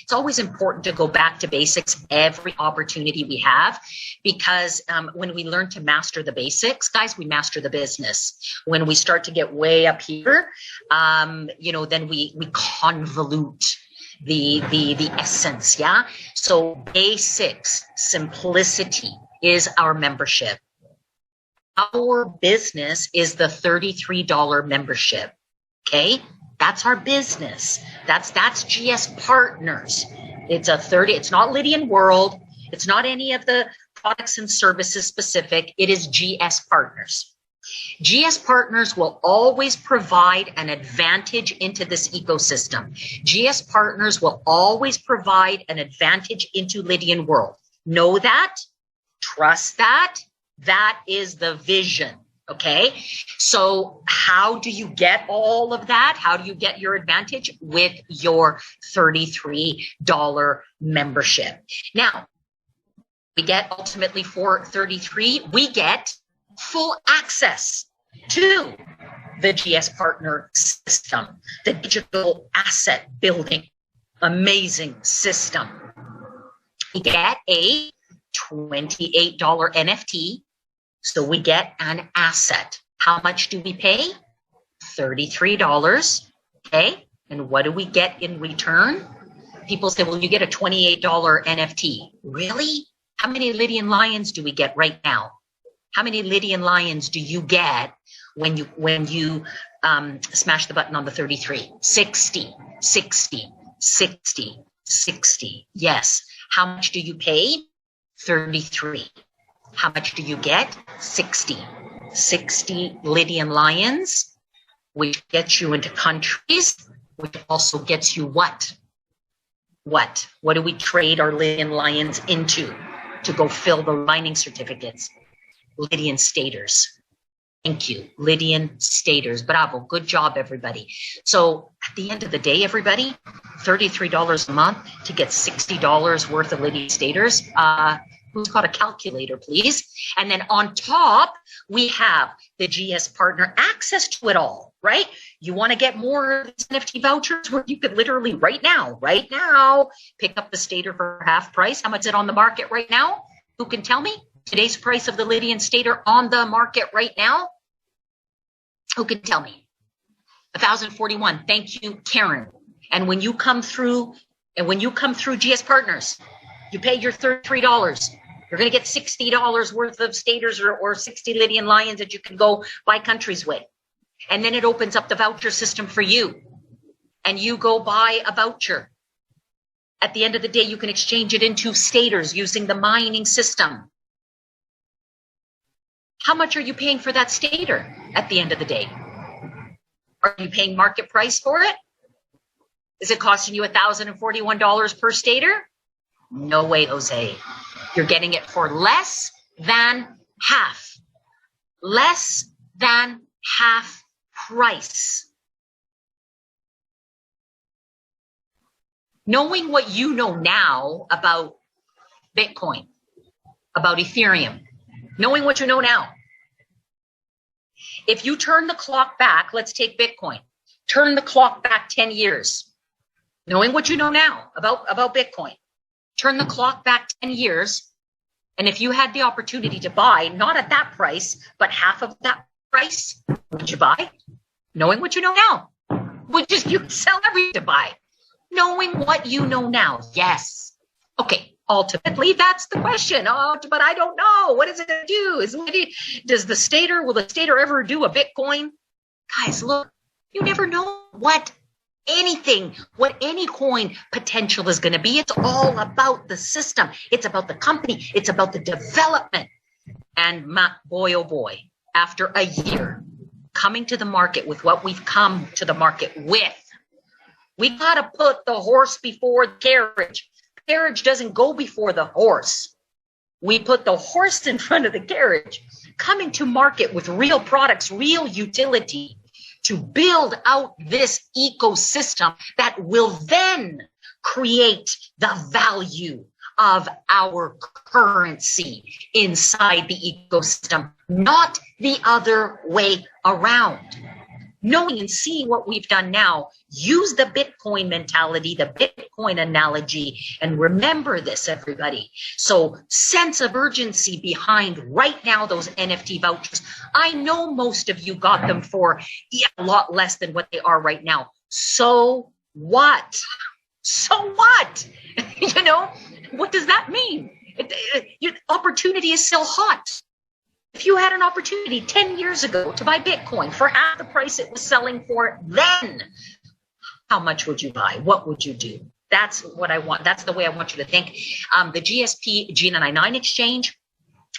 it's always important to go back to basics every opportunity we have, because when we learn to master the basics, guys, we master the business. When we start to get way up here, then we convolute the essence. Yeah. So basics, simplicity is our membership. Our business is the $33 membership. Okay. That's our business. That's GS Partners. It's not Lydian World. It's not any of the products and services specific. It is GS Partners. GS Partners will always provide an advantage into this ecosystem. GS Partners will always provide an advantage into Lydian World. Know that, trust that. That is the vision. Okay. So how do you get all of that? How do you get your advantage? With your $33 membership. Now, we get ultimately for $33, we get full access to the GS Partner system, the digital asset building, amazing system. We get a $28 NFT. So we get an asset. How much do we pay? $33. Okay. And what do we get in return? People say, well, you get a $28 NFT. Really? How many Lydian Lions do we get right now? How many Lydian Lions do you get when you smash the button on the 33? 60, 60, 60, 60. Yes. How much do you pay? 33. How much do you get? 60. 60 Lydian Lions, which gets you into countries, which also gets you what? What do we trade our Lydian Lions into to go fill the mining certificates? Lydian Staters. Thank you. Lydian Staters. Bravo. Good job, everybody. So at the end of the day, everybody, $33 a month to get $60 worth of Lydian Staters. Who's got a calculator, please? And then on top, we have the GS Partner access to it all, right? You want to get more NFT vouchers where you could literally right now, pick up the Stater for half price. How much is it on the market right now? Who can tell me? Today's price of the Lydian Stater on the market right now? Who can tell me? 1,041. Thank you, Karen. And when you come through GS Partners, you pay your $33. You're going to get $60 worth of Staters or 60 Lydian Lions that you can go buy countries with. And then it opens up the voucher system for you. And you go buy a voucher. At the end of the day, you can exchange it into Staters using the mining system. How much are you paying for that Stater at the end of the day? Are you paying market price for it? Is it costing you $1,041 per Stater? No way, Jose. You're getting it for less than half. Less than half price. Knowing what you know now about Bitcoin, about Ethereum, knowing what you know now. If you turn the clock back, let's take Bitcoin. Turn the clock back 10 years. Knowing what you know now about Bitcoin. Turn the clock back 10 years, and if you had the opportunity to buy, not at that price, but half of that price, would you buy? Knowing what you know now. Would you sell everything to buy? Knowing what you know now, yes. Okay, ultimately, that's the question. Oh, but I don't know. What is it going to do? Will the Stater ever do a Bitcoin? Guys, look, you never know what any coin potential is going to be. It's all about the system. It's about the company. It's about the development. And boy, oh boy, after a year coming to the market with what we've come to the market with, we got to put the horse before the carriage. The carriage doesn't go before the horse. We put the horse in front of the carriage, coming to market with real products, real utility, to build out this ecosystem that will then create the value of our currency inside the ecosystem, not the other way around. knowing and seeing what we've done now, use the Bitcoin mentality, the Bitcoin analogy, and remember this, everybody. So sense of urgency behind right now those NFT vouchers. I know most of you got them for a lot less than what they are right now. So what? So what? You know, what does that mean? Your opportunity is still hot. If you had an opportunity 10 years ago to buy Bitcoin for half the price it was selling for then, how much would you buy? What would you do? That's what I want. That's the way I want you to think. The GSP G99 exchange,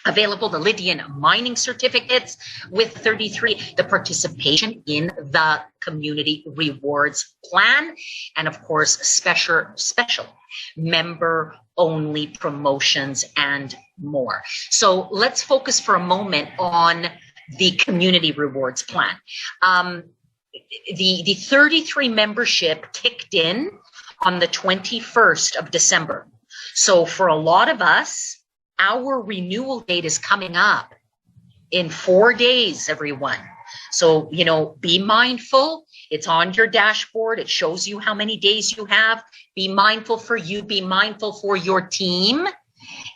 available, the Lydian mining certificates with 33, the participation in the community rewards plan, and of course, special member only promotions and more. So let's focus for a moment on the community rewards plan. The 33 membership kicked in on the 21st of December. So for a lot of us, our renewal date is coming up in 4 days, everyone. So, you know, be mindful. It's on your dashboard. It shows you how many days you have. Be mindful for you. Be mindful for your team,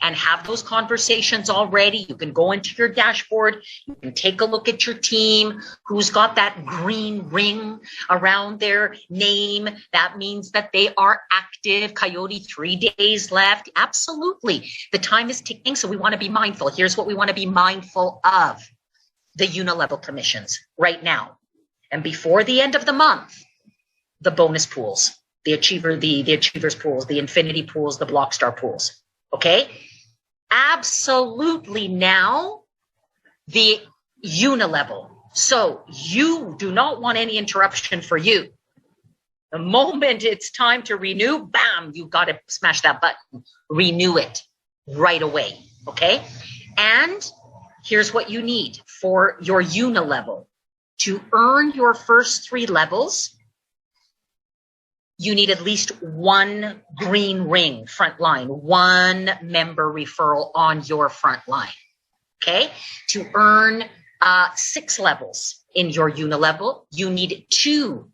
and have those conversations already. You can go into your dashboard. You can take a look at your team. Who's got that green ring around their name? That means that they are active. Coyote, 3 days left. Absolutely. The time is ticking, so we want to be mindful. Here's what we want to be mindful of. The unilevel commissions right now. And before the end of the month, the bonus pools, the achievers pools, the infinity pools, the blockstar pools. Okay? Absolutely now, the unilevel. So you do not want any interruption for you. The moment it's time to renew, bam, you got to smash that button. Renew it right away. Okay? And here's what you need for your unilevel. To earn your first 3 levels, you need at least 1 green ring front line, 1 member referral on your front line. Okay? To earn 6 levels in your unilevel, you need 2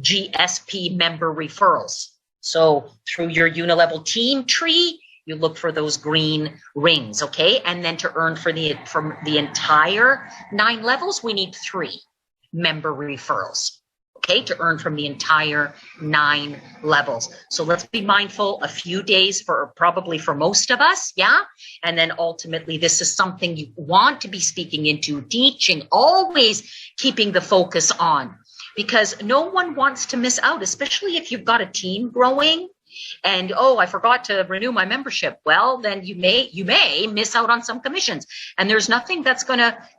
GSP member referrals. So through your unilevel team tree, you look for those green rings, okay? And then to earn from the entire 9 levels, we need 3 member referrals, okay? To earn from the entire 9 levels. So let's be mindful, a few days probably for most of us, yeah? And then ultimately, this is something you want to be speaking into, teaching, always keeping the focus on, because no one wants to miss out, especially if you've got a team growing. And, oh, I forgot to renew my membership. Well, then you may miss out on some commissions. And there's nothing that's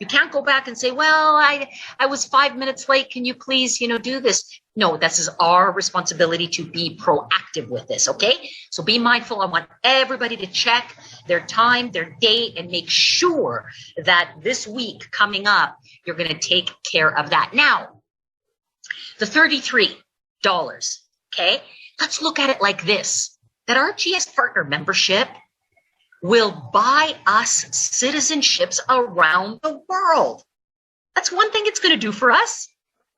you can't go back and say, well, I was 5 minutes late. Can you please, do this? No, this is our responsibility to be proactive with this. Okay. So be mindful. I want everybody to check their time, their date, and make sure that this week coming up, you're going to take care of that. Now, the $33, okay? Let's look at it like this, that our GS Partner membership will buy us citizenships around the world. That's one thing it's going to do for us,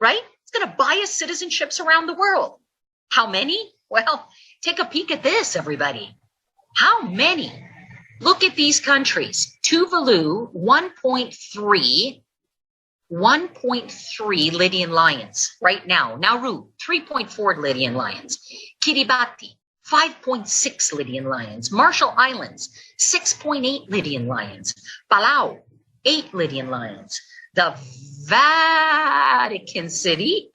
right? It's going to buy us citizenships around the world. How many? Well, take a peek at this, everybody. How many? Look at these countries. Tuvalu, 1.3 Lydian lions right now. Nauru, 3.4 Lydian lions. Kiribati, 5.6 Lydian lions. Marshall Islands, 6.8 Lydian lions. Palau, 8 Lydian lions. The Vatican City,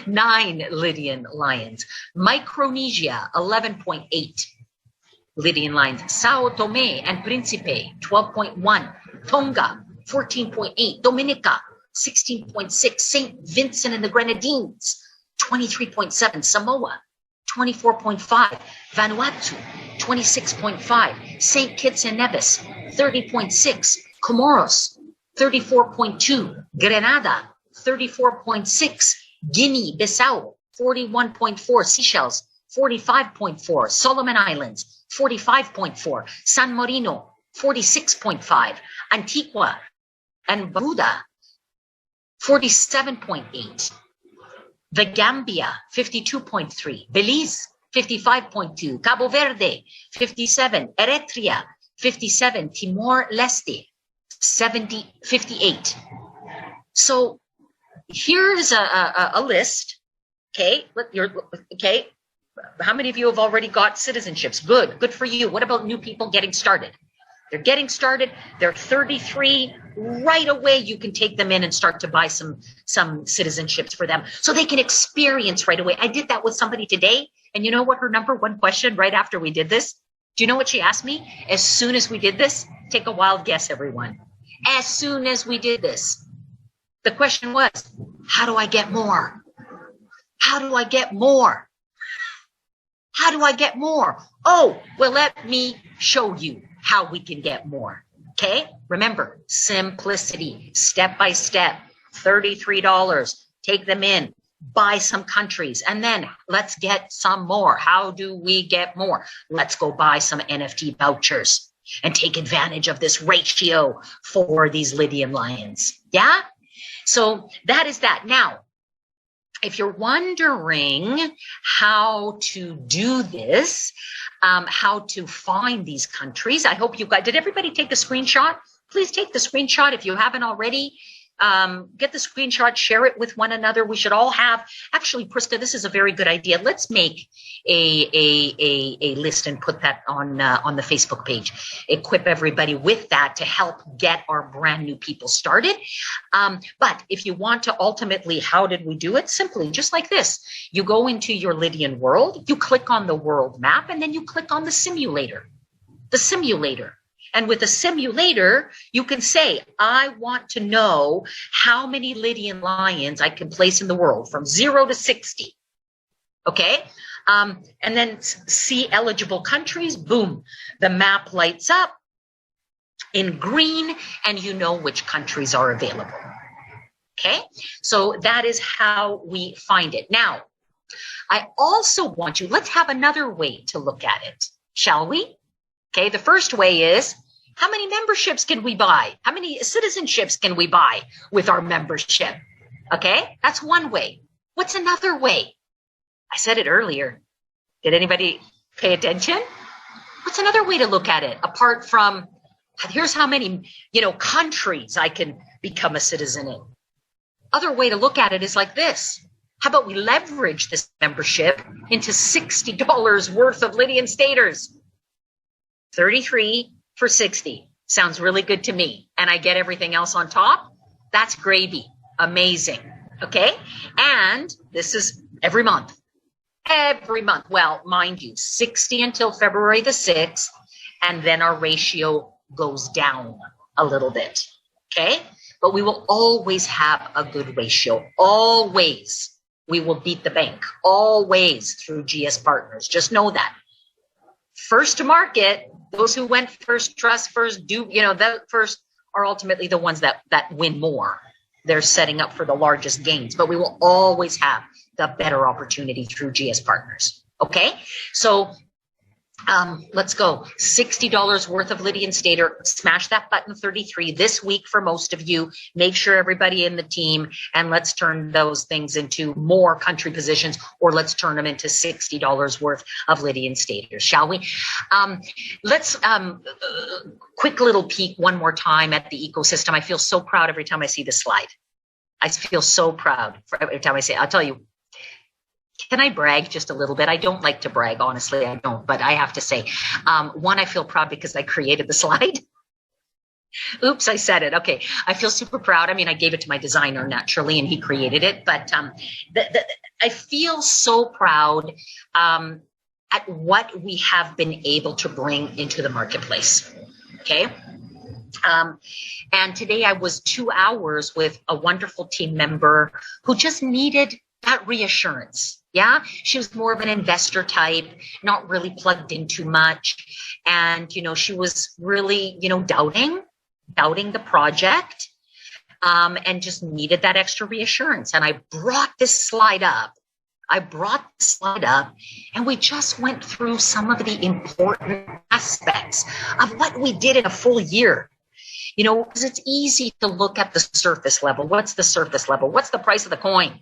9 Lydian lions. Micronesia, 11.8 Lydian lions. Sao Tome and Principe, 12.1. Tonga, 14.8. Dominica, 16.6. St. Vincent and the Grenadines, 23.7. Samoa, 24.5. Vanuatu, 26.5. St. Kitts and Nevis, 30.6. Comoros, 34.2. Grenada, 34.6. Guinea-Bissau, 41.4. Seychelles, 45.4. Solomon Islands, 45.4. San Marino, 46.5. Antigua and Barbuda, 47.8. The Gambia, 52.3. Belize, 55.2. Cabo Verde, 57. Eritrea, 57. Timor-Leste, 58. So here's a list. Okay, okay. How many of you have already got citizenships? Good for you. What about new people getting started? They're getting started. They're 33. Right away, you can take them in and start to buy some citizenships for them so they can experience right away. I did that with somebody today. And you know what her number one question right after we did this? Do you know what she asked me? As soon as we did this, take a wild guess, everyone. As soon as we did this, the question was, how do I get more? How do I get more? How do I get more? Oh, well, let me show you how we can get more. Okay? Remember, simplicity, step by step, $33. Take them in, buy some countries, and then let's get some more. How do we get more? Let's go buy some NFT vouchers and take advantage of this ratio for these Lydian lions. Yeah? So that is that. Now, if you're wondering how to do this, how to find these countries, I hope you guys, did everybody take the screenshot? Please take the screenshot if you haven't already. Get the screenshot, share it with one another. We should all have, actually, Priska, this is a very good idea. Let's make a list and put that on the Facebook page. Equip everybody with that to help get our brand new people started. But if you want to ultimately, how did we do it? Simply just like this. You go into your Lydian world, you click on the world map, and then you click on the simulator. The simulator. And with a simulator, you can say, I want to know how many Lydian lions I can place in the world from 0 to 60. Okay? And then see eligible countries. Boom. The map lights up in green, and you know which countries are available. Okay? So that is how we find it. Now, I also want you, let's have another way to look at it, shall we? Okay, the first way is, how many memberships can we buy? How many citizenships can we buy with our membership? Okay, that's one way. What's another way? I said it earlier. Did anybody pay attention? What's another way to look at it? Apart from, here's how many, countries I can become a citizen in. Other way to look at it is like this. How about we leverage this membership into $60 worth of Lydian staters? 33 for 60. Sounds really good to me. And I get everything else on top. That's gravy. Amazing. Okay. And this is every month. Every month. Well, mind you, 60 until February the 6th. And then our ratio goes down a little bit. Okay. But we will always have a good ratio. Always. We will beat the bank. Always through GS Partners. Just know that. First to market, those who went first, trust first, the first are ultimately the ones that win more. They're setting up for the largest gains, but we will always have the better opportunity through GS Partners. Okay, so let's go. $60 worth of Lydian Stater. Smash that button 33 this week for most of you. Make sure everybody in the team, and let's turn those things into more country positions, or let's turn them into $60 worth of Lydian Staters, shall we? Let's quick little peek one more time at the ecosystem. I feel so proud every time I see this slide. I feel so proud every time I say it. I'll tell you. Can I brag just a little bit? I don't like to brag, honestly, I don't, but I have to say, one, I feel proud because I created the slide. Oops, I said it. Okay, I feel super proud. I mean, I gave it to my designer naturally, and he created it, but I feel so proud at what we have been able to bring into the marketplace, okay? And today I was 2 hours with a wonderful team member who just needed that reassurance. Yeah, she was more of an investor type, not really plugged in too much. And, she was really, doubting the project and just needed that extra reassurance. And I brought this slide up. And we just went through some of the important aspects of what we did in a full year. Because it's easy to look at the surface level. What's the surface level? What's the price of the coin?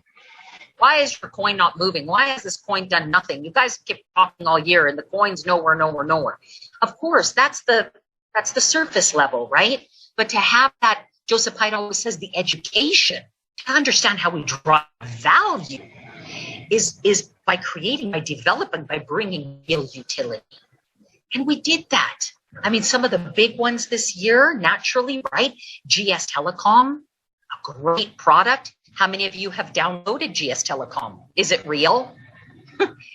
Why is your coin not moving? Why has this coin done nothing? You guys keep talking all year and the coin's nowhere, nowhere, nowhere. Of course, that's the surface level, right? But to have that, Joseph Haidt always says, the education to understand how we drive value is by creating, by developing, by bringing real utility. And we did that. I mean, some of the big ones this year, naturally, right? GS Telecom, a great product. How many of you have downloaded GS Telecom? Is it real?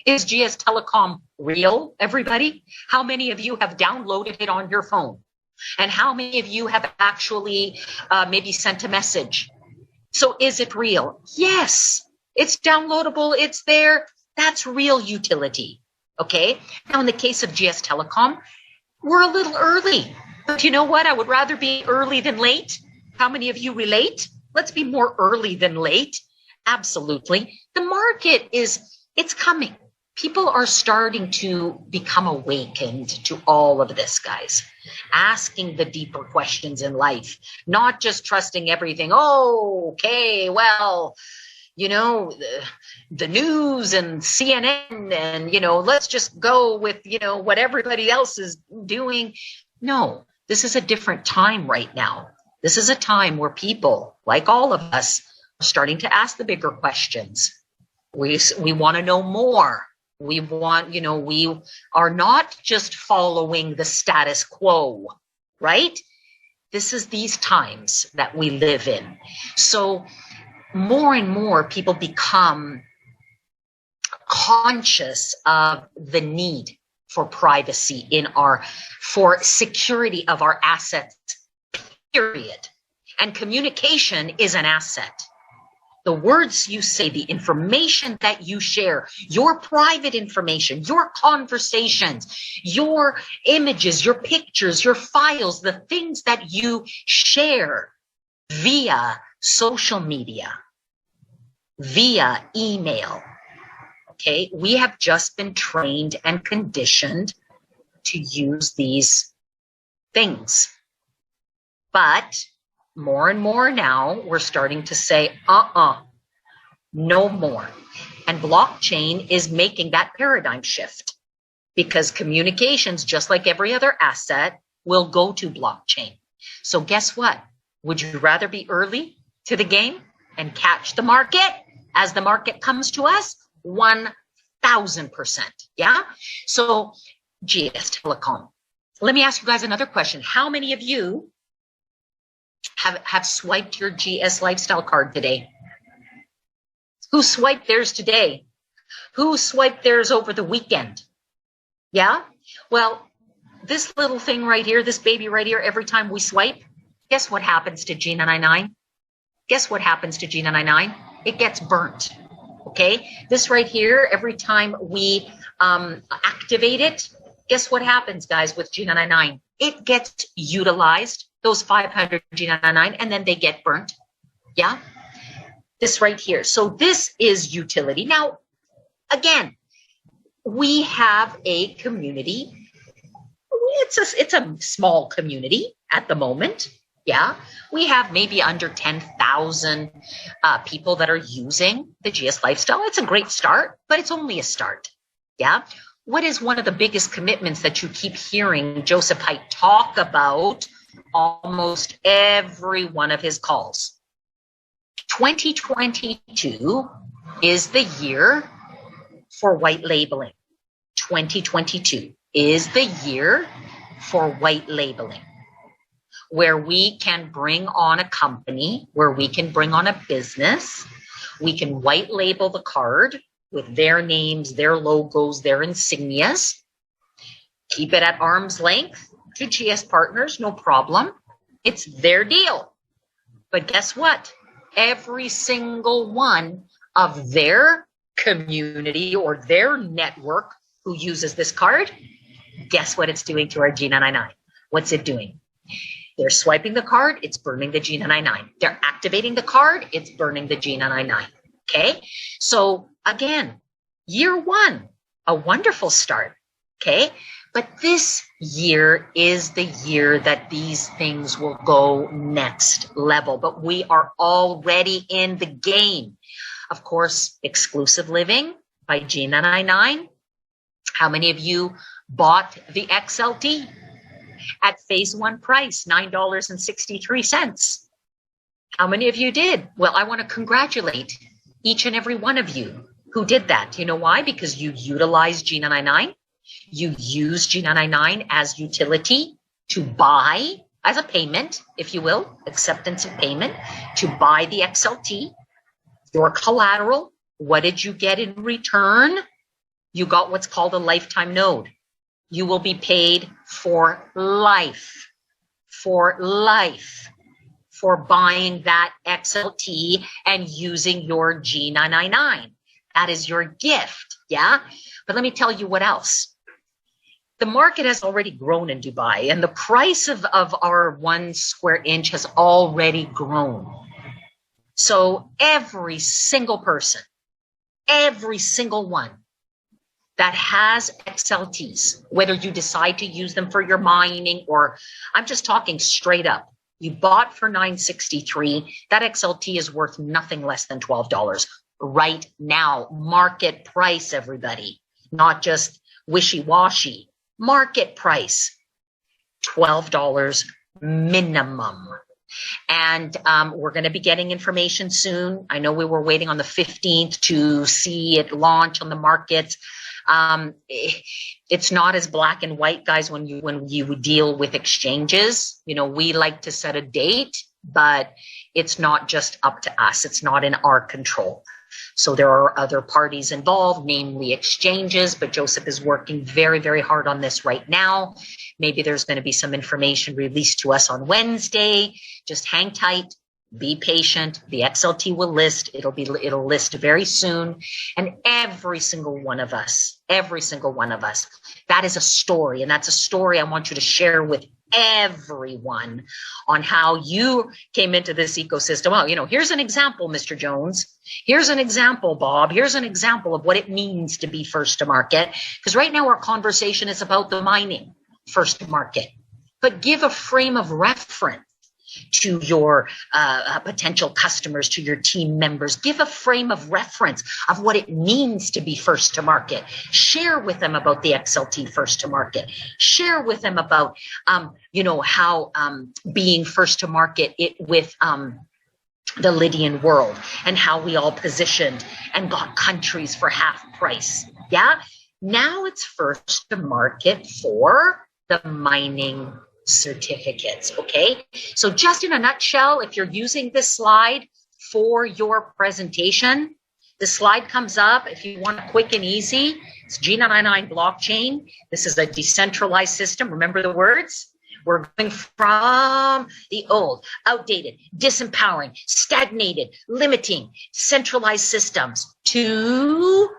Is GS Telecom real, everybody? How many of you have downloaded it on your phone? And how many of you have actually maybe sent a message? So is it real? Yes, it's downloadable. It's there. That's real utility. Okay. Now, in the case of GS Telecom, we're a little early. But you know what? I would rather be early than late. How many of you relate? Let's be more early than late. Absolutely. The market it's coming. People are starting to become awakened to all of this, guys. Asking the deeper questions in life, not just trusting everything. Oh, okay, well, the news and CNN and, let's just go with, what everybody else is doing. No, this is a different time right now. This is a time where people, like all of us, are starting to ask the bigger questions. We want to know more. We want, we are not just following the status quo, right? This is these times that we live in. So more and more people become conscious of the need for privacy for security of our assets, period. And communication is an asset. The words you say, the information that you share, your private information, your conversations, your images, your pictures, your files, the things that you share via social media, via email. Okay, we have just been trained and conditioned to use these things. But more and more now, we're starting to say, no more. And blockchain is making that paradigm shift because communications, just like every other asset, will go to blockchain. So guess what? Would you rather be early to the game and catch the market as the market comes to us? 1,000%. Yeah. So GS Telecom. Let me ask you guys another question. How many of you have swiped your GS Lifestyle card today? Who swiped theirs today? Who swiped theirs over the weekend? Yeah? Well, this little thing right here, this baby right here, every time we swipe, guess what happens to G99? Guess what happens to G99? It gets burnt. Okay? This right here, every time we activate it, guess what happens, guys, with G99? It gets utilized, those 500 G99, and then they get burnt. Yeah? This right here. So this is utility. Now, again, we have a community. It's a small community at the moment. Yeah. We have maybe under 10,000 people that are using the GS Lifestyle. It's a great start, but it's only a start. Yeah. What is one of the biggest commitments that you keep hearing Joseph Haidt talk about almost every one of his calls? 2022 is the year for white labeling. 2022 is the year for white labeling, where we can bring on a company, where we can bring on a business. We can white label the card with their names, their logos, their insignias. Keep it at arm's length to GS partners, no problem. It's their deal. But guess what? Every single one of their community or their network who uses this card, guess what it's doing to our G99? What's it doing? They're swiping the card, it's burning the G99. They're activating the card, it's burning the G99. Okay? So again, year one, a wonderful start. Okay? But this year is the year that these things will go next level. But we are already in the game. Of course, Exclusive Living by jan17. How many of you bought the XLT at phase one price, $9.63? How many of you did? Well, I want to congratulate each and every one of you who did that. You know why? Because you utilized jan99. You used jan99 as utility to buy, as a payment, if you will, acceptance of payment, to buy the XLT, your collateral. What did you get in return? You got what's called a lifetime node. You will be paid for life, for buying that XLT and using your G999. That is your gift, yeah? But let me tell you what else. The market has already grown in Dubai, and the price of our 1 square inch has already grown. So every single person, every single one that has XLTs, whether you decide to use them for your mining, or I'm just talking straight up, you bought for $9.63, that XLT is worth nothing less than $12 right now. Market price, everybody, not just wishy-washy. Market price, $12 minimum. And we're going to be getting information soon. I know we were waiting on the 15th to see it launch on the markets. It's not as black and white, guys, when you deal with exchanges. You know, we like to set a date, but it's not just up to us. It's not in our control. So there are other parties involved, namely exchanges, but Joseph is working very, very hard on this right now. Maybe there's going to be some information released to us on Wednesday. Just hang tight, be patient. The XLT will list. It'll list very soon. And every single one of us, that is a story. And that's a story I want you to share with everyone on how you came into this ecosystem. Well, you know, here's an example, Mr. Jones. Here's an example, Bob. Here's an example of what it means to be first to market. Because right now our conversation is about the mining first to market. But give a frame of reference to your potential customers, to your team members. Give a frame of reference of what it means to be first to market. Share with them about the XLT first to market. Share with them about, how being first to market with the Lydian World, and how we all positioned and got countries for half price. Yeah. Now it's first to market for the mining certificates. Okay. So just in a nutshell, if you're using this slide for your presentation, the slide comes up. If you want it quick and easy, it's G999 blockchain. This is a decentralized system. Remember the words? We're going from the old, outdated, disempowering, stagnated, limiting, centralized systems to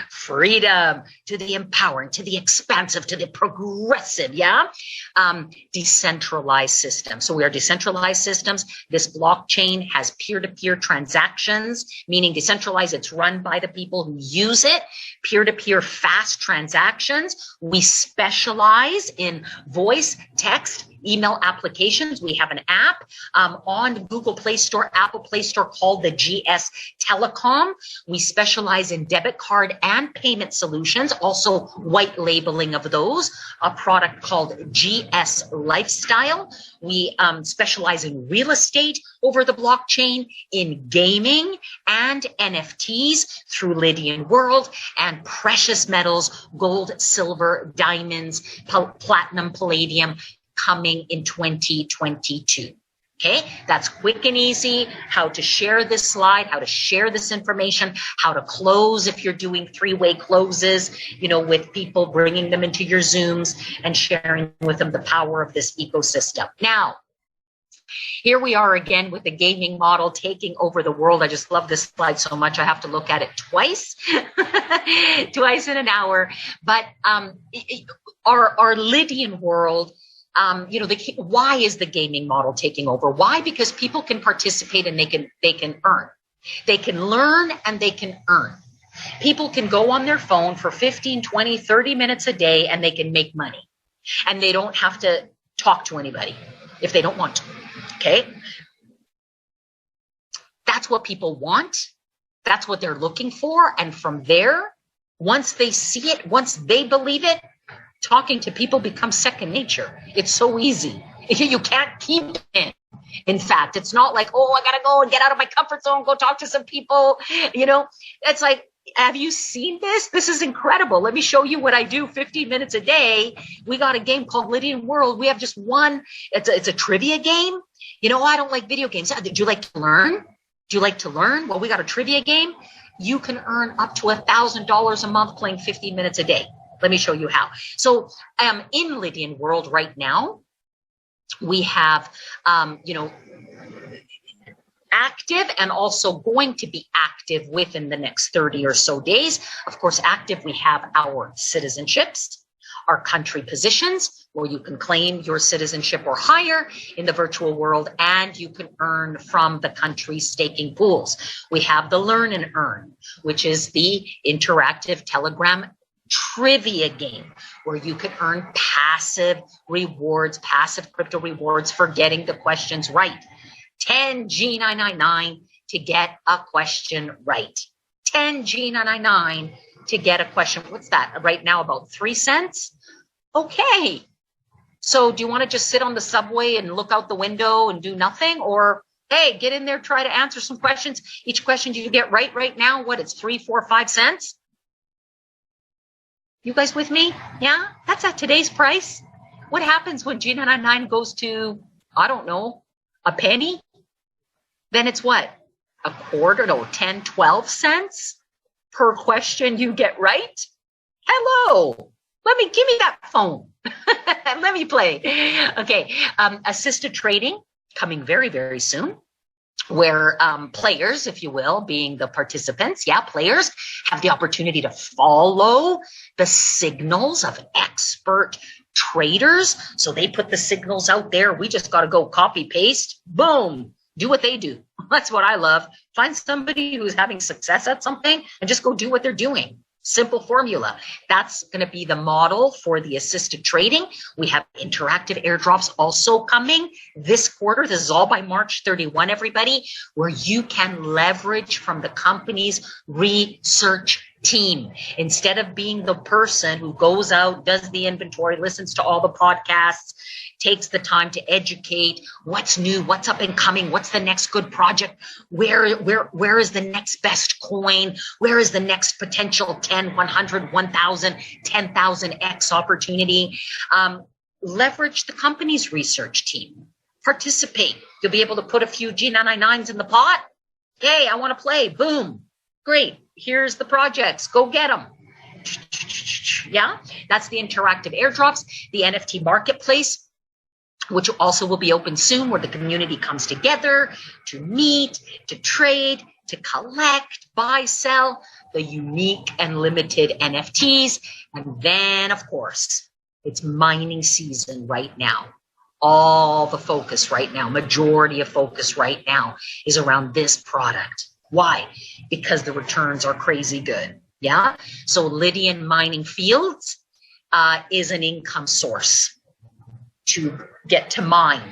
freedom, to the empowering, to the expansive, to the progressive, decentralized systems. So we are decentralized systems. This blockchain has peer-to-peer transactions, meaning decentralized, it's run by the people who use it. Peer-to-peer fast transactions. We specialize in voice, text, email applications. We have an app on Google Play Store, Apple Play Store called the GS Telecom. We specialize in debit card and payment solutions, also white labeling of those, a product called GS Lifestyle. We specialize in real estate over the blockchain, in gaming and NFTs through Lydian World, and precious metals, gold, silver, diamonds, platinum, palladium, coming in 2022. Okay, that's quick and easy, how to share this slide, how to share this information, how to close if you're doing three-way closes, with people, bringing them into your Zooms and sharing with them the power of this ecosystem. Now, here we are again with the gaming model taking over the world. I just love this slide so much. I have to look at it twice, twice in an hour. But our Lydian world, why is the gaming model taking over? Why? Because people can participate and they can earn. They can learn and they can earn. People can go on their phone for 15, 20, 30 minutes a day and they can make money. And they don't have to talk to anybody if they don't want to. Okay? That's what people want. That's what they're looking for. And from there, once they see it, once they believe it, talking to people becomes second nature. It's so easy. You can't keep it. In fact, it's not like, oh, I got to go and get out of my comfort zone, go talk to some people. You know, it's like, have you seen this? This is incredible. Let me show you what I do 15 minutes a day. We got a game called Lydian World. We have just one. It's a trivia game. You know, I don't like video games. Do you like to learn? Do you like to learn? Well, we got a trivia game. You can earn up to $1,000 a month playing 15 minutes a day. Let me show you how. So in Lydian World right now, we have, active and also going to be active within the next 30 or so days. Of course, active, we have our citizenships, our country positions, where you can claim your citizenship or higher in the virtual world, and you can earn from the country's staking pools. We have the Learn and Earn, which is the interactive Telegram trivia game, where you can earn passive rewards, passive crypto rewards for getting the questions right. 10 G999 to get a question right. 10 G999 to get a question. What's that right now? About 3 cents? Okay. So do you want to just sit on the subway and look out the window and do nothing? Or, hey, get in there, try to answer some questions. Each question you get right now, what, it's 3, 4, 5 cents? You guys with me? Yeah? That's at today's price. What happens when G999 goes to, I don't know, a penny? Then it's what? A quarter, no, 10, 12 cents per question you get right? Hello. Give me that phone. Let me play. Okay. Assisted trading coming very, very soon, where players, if you will, being the participants, players have the opportunity to follow the signals of expert traders. So they put the signals out there. We just got to go copy, paste, boom, do what they do. That's what I love. Find somebody who's having success at something and just go do what they're doing. Simple formula. That's going to be the model for the assisted trading. We have interactive airdrops also coming this quarter. This is all by March 31, everybody, where you can leverage from the company's research team. Instead of being the person who goes out, does the inventory, listens to all the podcasts, takes the time to educate what's new, what's up and coming, what's the next good project, where is the next best coin, where is the next potential 10, 100, 1,000, 10,000x opportunity. Leverage the company's research team. Participate. You'll be able to put a few G999s in the pot. Hey, I want to play. Boom. Great. Here's the projects. Go get them. Yeah, that's the interactive airdrops, the NFT marketplace, which also will be open soon, where the community comes together to meet, to trade, to collect, buy, sell the unique and limited NFTs. And then, of course, it's mining season right now. All the focus right now, majority of focus right now is around this product. Why? Because the returns are crazy good. Yeah. So Lydian mining fields is an income source to get to mine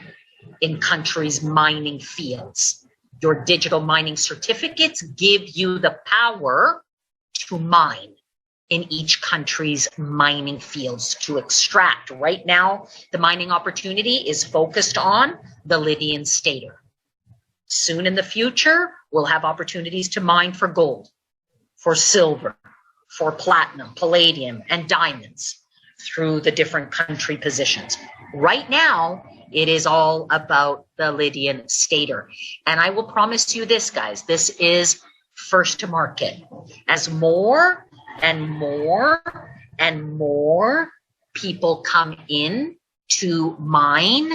in countries' mining fields. Your digital mining certificates give you the power to mine in each country's mining fields to extract. Right now, the mining opportunity is focused on the Lydian stater. Soon in the future, we'll have opportunities to mine for gold, for silver, for platinum, palladium, and diamonds through the different country positions. Right now, it is all about the Lydian stater. And I will promise you this, guys, this is first to market. As more and more and more people come in to mine,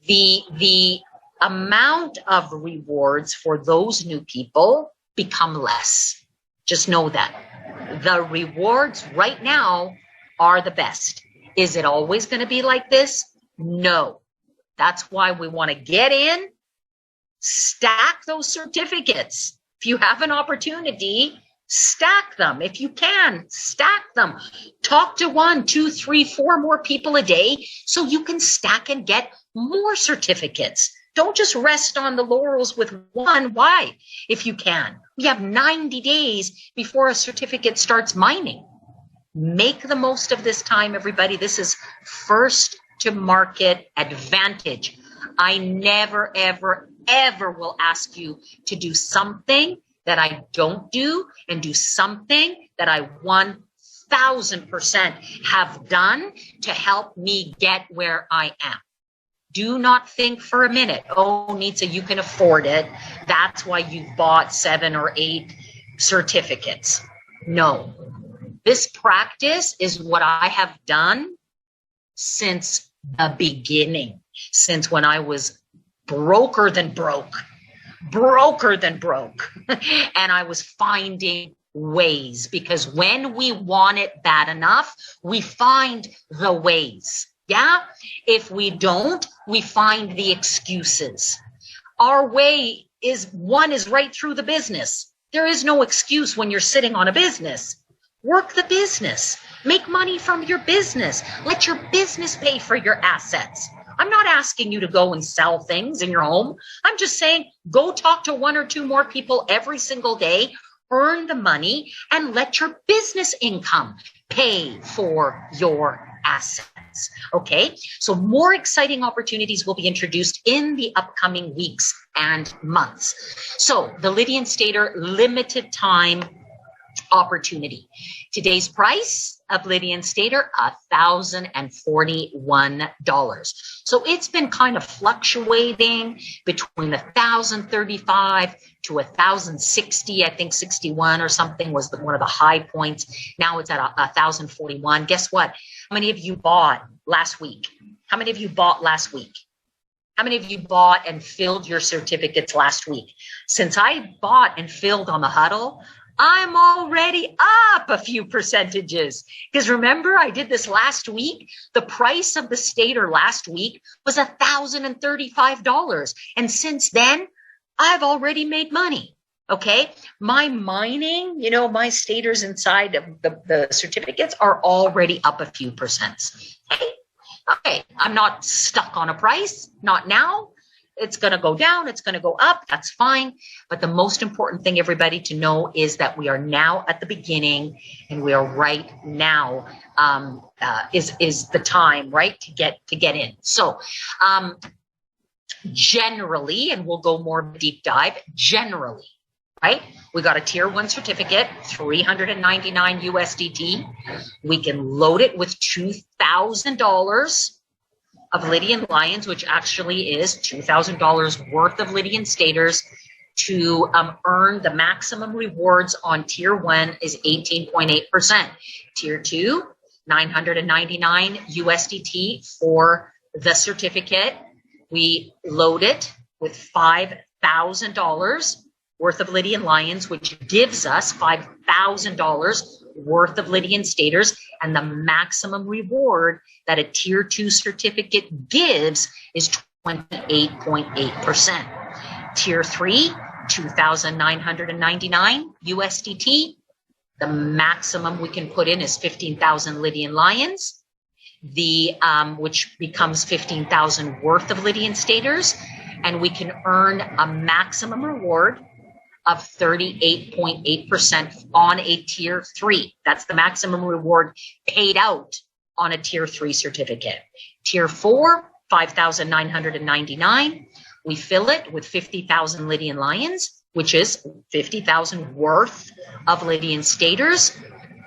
the amount of rewards for those new people become less. Just know that. The rewards right now are the best. Is it always going to be like this? No. That's why we want to get in, stack those certificates. If you have an opportunity, stack them. If you can, stack them. Talk to 1, 2, 3, 4 more people a day so you can stack and get more certificates. Don't just rest on the laurels with one. Why? If you can. We have 90 days before a certificate starts mining. Make the most of this time, everybody. This is first to market advantage. I never, ever, ever will ask you to do something that I don't do and do something that I 1000% have done to help me get where I am. Do not think for a minute, oh, Nitsa, you can afford it. That's why you've bought 7 or 8 certificates. No. This practice is what I have done since the beginning, since when I was broker than broke, and I was finding ways, because when we want it bad enough, we find the ways. Yeah. If we don't, we find the excuses. Our way is right through the business. There is no excuse when you're sitting on a business. Work the business. Make money from your business. Let your business pay for your assets. I'm not asking you to go and sell things in your home. I'm just saying go talk to 1 or 2 more people every single day, earn the money, and let your business income pay for your assets. Okay, so more exciting opportunities will be introduced in the upcoming weeks and months. So the Lydian Stater limited time opportunity. Today's price of Lydian Stater, $1,041. So it's been kind of fluctuating between $1,035 to $1,060. I think 61 or something was one of the high points. Now it's at $1,041. Guess what? How many of you bought last week? How many of you bought last week? How many of you bought and filled your certificates last week? Since I bought and filled on the huddle, I'm already up a few percentages. Because remember, I did this last week. The price of the Stater last week was $1,035. And since then, I've already made money. Okay. My mining, my Staters inside of the certificates are already up a few percents. Okay. I'm not stuck on a price. Not now. It's going to go down. It's going to go up. That's fine. But the most important thing, everybody, to know is that we are now at the beginning, and we are right now is the time, right, to get in. So generally, and we'll go more deep dive, generally, right? We got a tier 1 certificate, $399 USDT. We can load it with $2,000 of Lydian Lions, which actually is $2,000 worth of Lydian Staters. To earn the maximum rewards on tier 1 is 18.8%. Tier 2, $999 USDT for the certificate. We load it with $5,000 worth of Lydian Lions, which gives us $5,000 worth of Lydian Staters, and the maximum reward that a tier 2 certificate gives is 28.8%. Tier 3, $2,999 USDT. The maximum we can put in is 15,000 Lydian Lions, which becomes 15,000 worth of Lydian Staters, and we can earn a maximum reward of 38.8% on a tier 3. That's the maximum reward paid out on a tier 3 certificate. Tier 4, $5,999. We fill it with 50,000 Lydian Lions, which is 50,000 worth of Lydian Staters.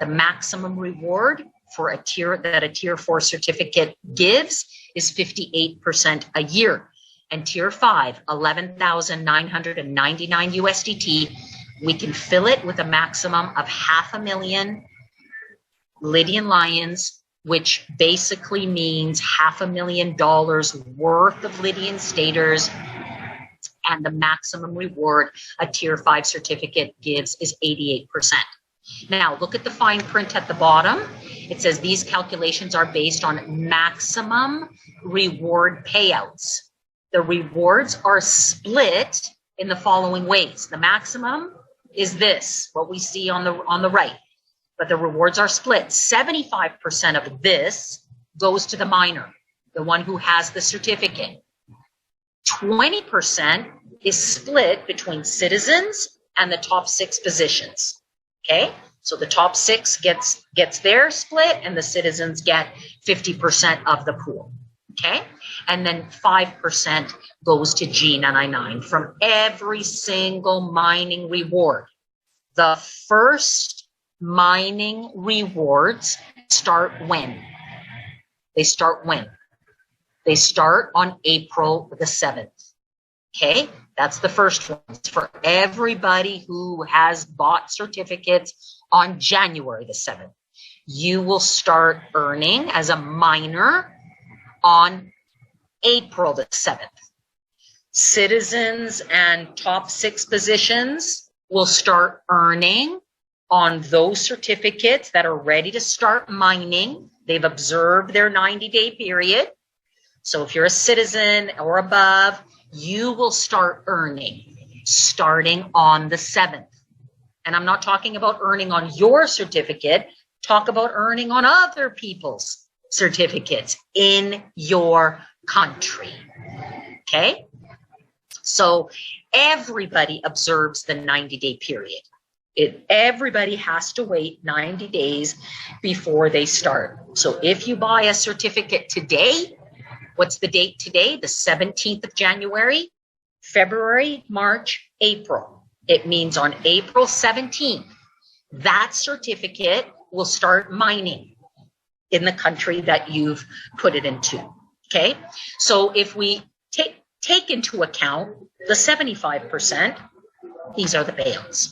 The maximum reward for a tier 4 certificate gives is 58% a year. And tier 5, $11,999 USDT. We can fill it with a maximum of 500,000 Lydian Lions, which basically means $500,000 worth of Lydian Staters. And the maximum reward a tier 5 certificate gives is 88%. Now, look at the fine print at the bottom. It says these calculations are based on maximum reward payouts. The rewards are split in the following ways. The maximum is this, what we see on the right, but the rewards are split. 75% of this goes to the miner, the one who has the certificate. 20% is split between citizens and the top 6 positions. Okay, so the top 6 gets their split, and the citizens get 50% of the pool. Okay, and then 5% goes to G99 from every single mining reward. The first mining rewards start when? They start when? They start on April the 7th. Okay, that's the first one. It's for everybody who has bought certificates on January the 7th. You will start earning as a miner on April the 7th. Citizens and top 6 positions will start earning on those certificates that are ready to start mining. They've observed their 90-day period. So if you're a citizen or above, you will start earning starting on the 7th. And I'm not talking about earning on your certificate. Talk about earning on other people's certificates in your country. Okay? So everybody observes the 90-day period. Everybody has to wait 90 days before they start. So if you buy a certificate today, what's the date today? The 17th of January, February, March, April. It means on April 17th, that certificate will start mining in the country that you've put it into. Okay? So if we take into account the 75%, these are the payouts.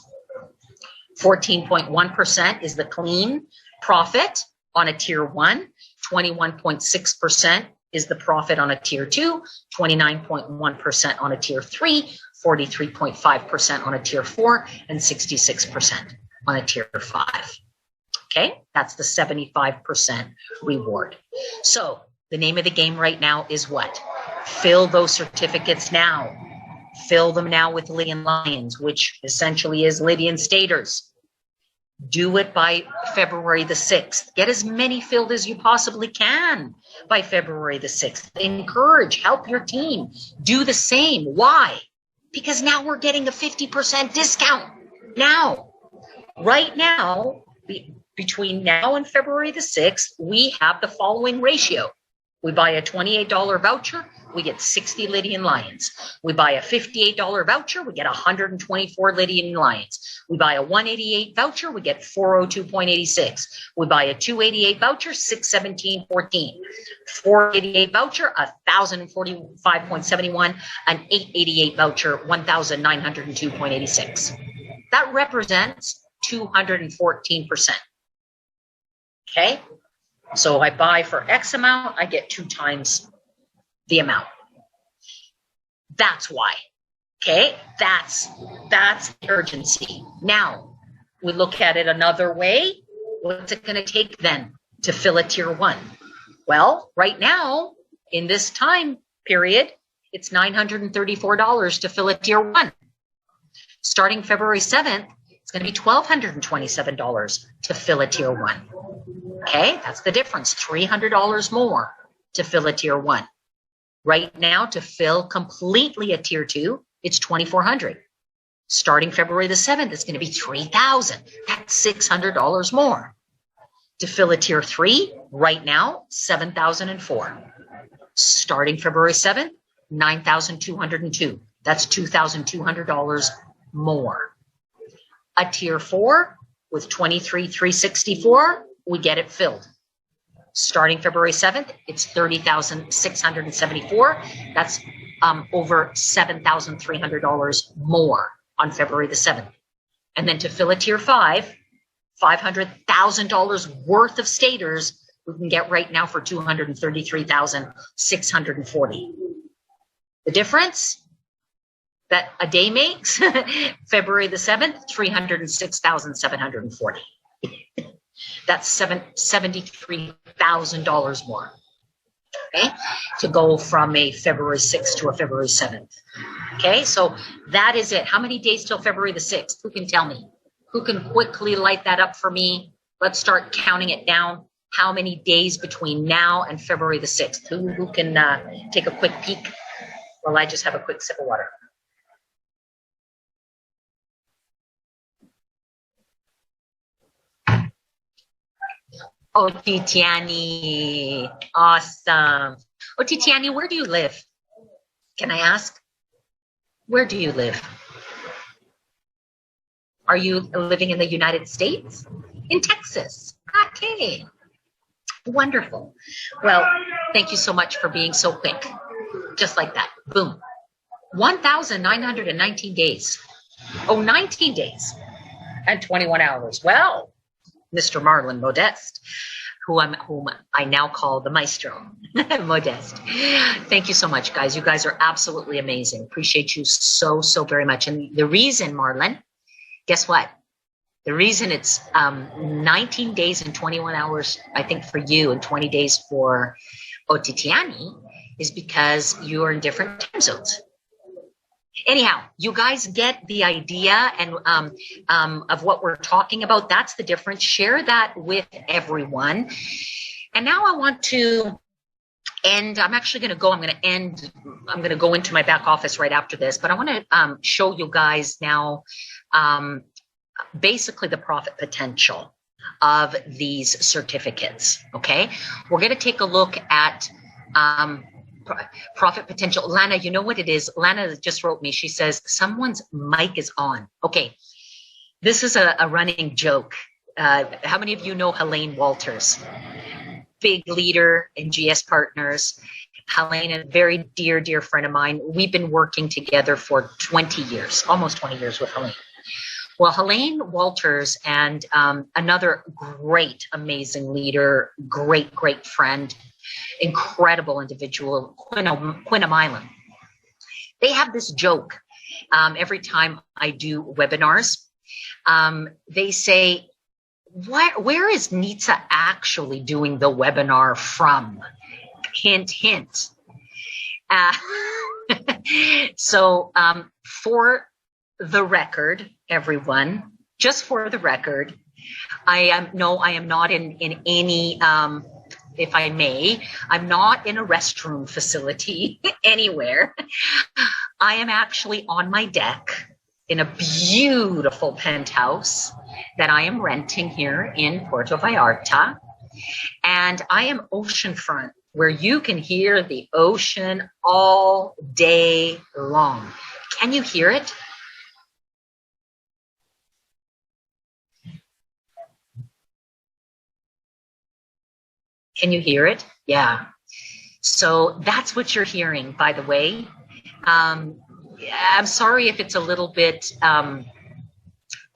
14.1% is the clean profit on a tier 1, 21.6% is the profit on a tier 2, 29.1% on a tier 3, 43.5% on a tier 4, and 66% on a tier 5. Okay, that's the 75% reward. So the name of the game right now is what? Fill those certificates now. Fill them now with Lydian Lions, which essentially is Lydian Staters. Do it by February the 6th. Get as many filled as you possibly can by February the 6th. Encourage, help your team. Do the same. Why? Because now we're getting a 50% discount. Now, right now, between now and February the 6th, we have the following ratio. We buy a $28 voucher, we get 60 Lydian Lions. We buy a $58 voucher, we get 124 Lydian Lions. We buy a $188 voucher, we get 402.86. We buy a $288 voucher, 617.14. $488 voucher, 1,045.71. An $888 voucher, 1,902.86. That represents 214%. Okay? So I buy for X amount, I get 2 times the amount. That's why. Okay, that's urgency. Now we look at it another way. What's it going to take then to fill a tier 1? Well, right now in this time period, it's $934 to fill a tier 1. Starting February 7th, it's going to be $1,227 to fill a tier 1. Okay, that's the difference. $300 more to fill a tier 1. Right now, to fill completely a tier 2, it's $2,400. Starting February the 7th, it's going to be $3,000. That's $600 more. To fill a tier 3, right now, $7,004. Starting February 7th, $9,202. That's $2,200 more. A tier 4 with $23,364, we get it filled. Starting February 7th, it's $30,674. That's over $7,300 more on February the 7th. And then to fill a tier 5, $500,000 worth of staters we can get right now for $233,640. The difference that a day makes, February the 7th, $306,740. That's $73,000 more, okay, to go from a February 6th to a February 7th. Okay, so that is it. How many days till February the 6th? Who can tell me? Who can quickly light that up for me? Let's start counting it down. How many days between now and February the 6th? Who can take a quick peek while I just have a quick sip of water? Oh, Titiani. Awesome. Oh, Titiani, where do you live? Can I ask? Where do you live? Are you living in the United States? In Texas. Okay. Wonderful. Well, thank you so much for being so quick. Just like that. Boom. 1,919 days. Oh, 19 days and 21 hours. Well, Mr. Marlon Modeste, whom I now call the Maestro, Modeste. Thank you so much, guys. You guys are absolutely amazing. Appreciate you so, so very much. And the reason, Marlon, guess what? The reason it's 19 days and 21 hours, I think, for you and 20 days for Otitiani is because you are in different time zones. Anyhow, you guys get the idea and of what we're talking about. That's the difference. Share that with everyone. And now I want to end. I'm actually going to go. I'm going to go into my back office right after this. But I want to show you guys now basically the profit potential of these certificates. Okay, we're going to take a look at profit potential. Lana, you know what it is? Lana just wrote me. She says, someone's mic is on. Okay. This is a running joke. How many of you know Helene Walters? Big leader in GS Partners. Helene, a very dear, dear friend of mine. We've been working together for 20 years, almost 20 years with Helene. Well, Helene Walters and another great, amazing leader, great, great friend, incredible individual, Quinn Milan. They have this joke every time I do webinars. They say, where is Nitsa actually doing the webinar from? Hint, hint. So for the record, everyone, just for the record, I am not in any if I may, I'm not in a restroom facility anywhere. I am actually on my deck in a beautiful penthouse that I am renting here in Puerto Vallarta. And I am oceanfront, where you can hear the ocean all day long. Can you hear it? Can you hear it? Yeah. So that's what you're hearing, by the way. I'm sorry if it's a little bit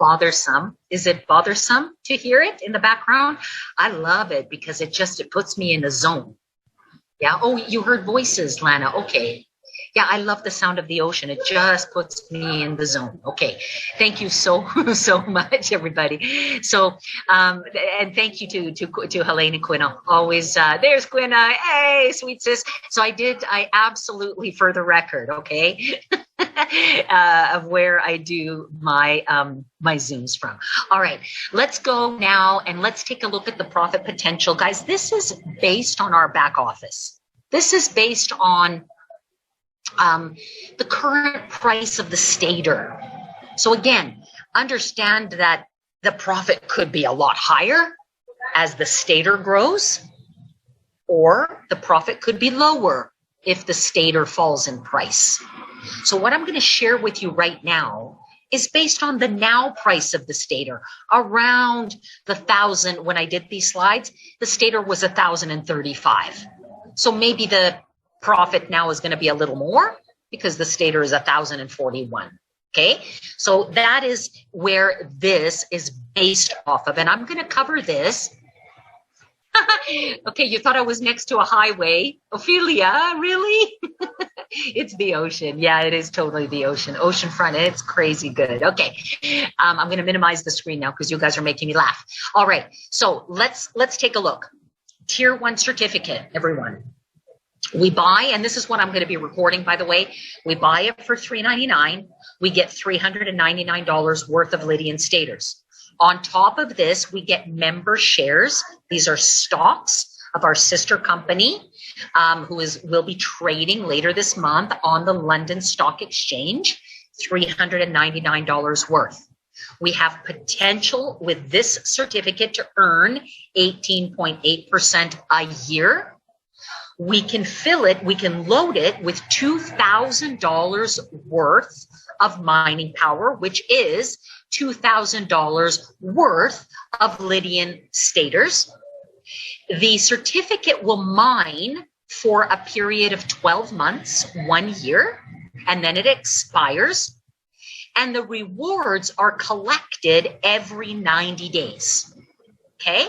bothersome. Is it bothersome to hear it in the background? I love it because it puts me in a zone. Yeah. Oh, you heard voices, Lana. Okay. Yeah, I love the sound of the ocean. It just puts me in the zone. Okay. Thank you so much, everybody. So, and thank you to Helene and Quinn. Always, there's Quinn. Hey, sweet sis. So I absolutely, for the record, okay, of where I do my Zooms from. All right, let's go now and let's take a look at the profit potential. Guys, this is based on our back office. This is based on the current price of the stater. So again, understand that the profit could be a lot higher as the stater grows, or the profit could be lower if the stater falls in price. So what I'm going to share with you right now is based on the now price of the stater. Around the 1,000, when I did these slides, the stater was 1,035. So maybe the profit now is going to be a little more because the stater is 1,041. Okay, so that is where this is based off of, and I'm going to cover this. Okay, you thought I was next to a highway, Ophelia? Really? It's the ocean. Yeah, it is totally the ocean. Oceanfront. It's crazy good. Okay, I'm going to minimize the screen now because you guys are making me laugh. All right, so let's take a look. Tier 1 certificate, everyone. We buy, and this is what I'm going to be recording, by the way. We buy it for $3.99. We get $399 worth of Lydian staters. On top of this, we get member shares. These are stocks of our sister company, will be trading later this month on the London Stock Exchange, $399 worth. We have potential with this certificate to earn 18.8% a year. We can fill it, we can load it with $2,000 worth of mining power, which is $2,000 worth of Lydian stators. The certificate will mine for a period of 12 months, 1 year, and then it expires. And the rewards are collected every 90 days. Okay?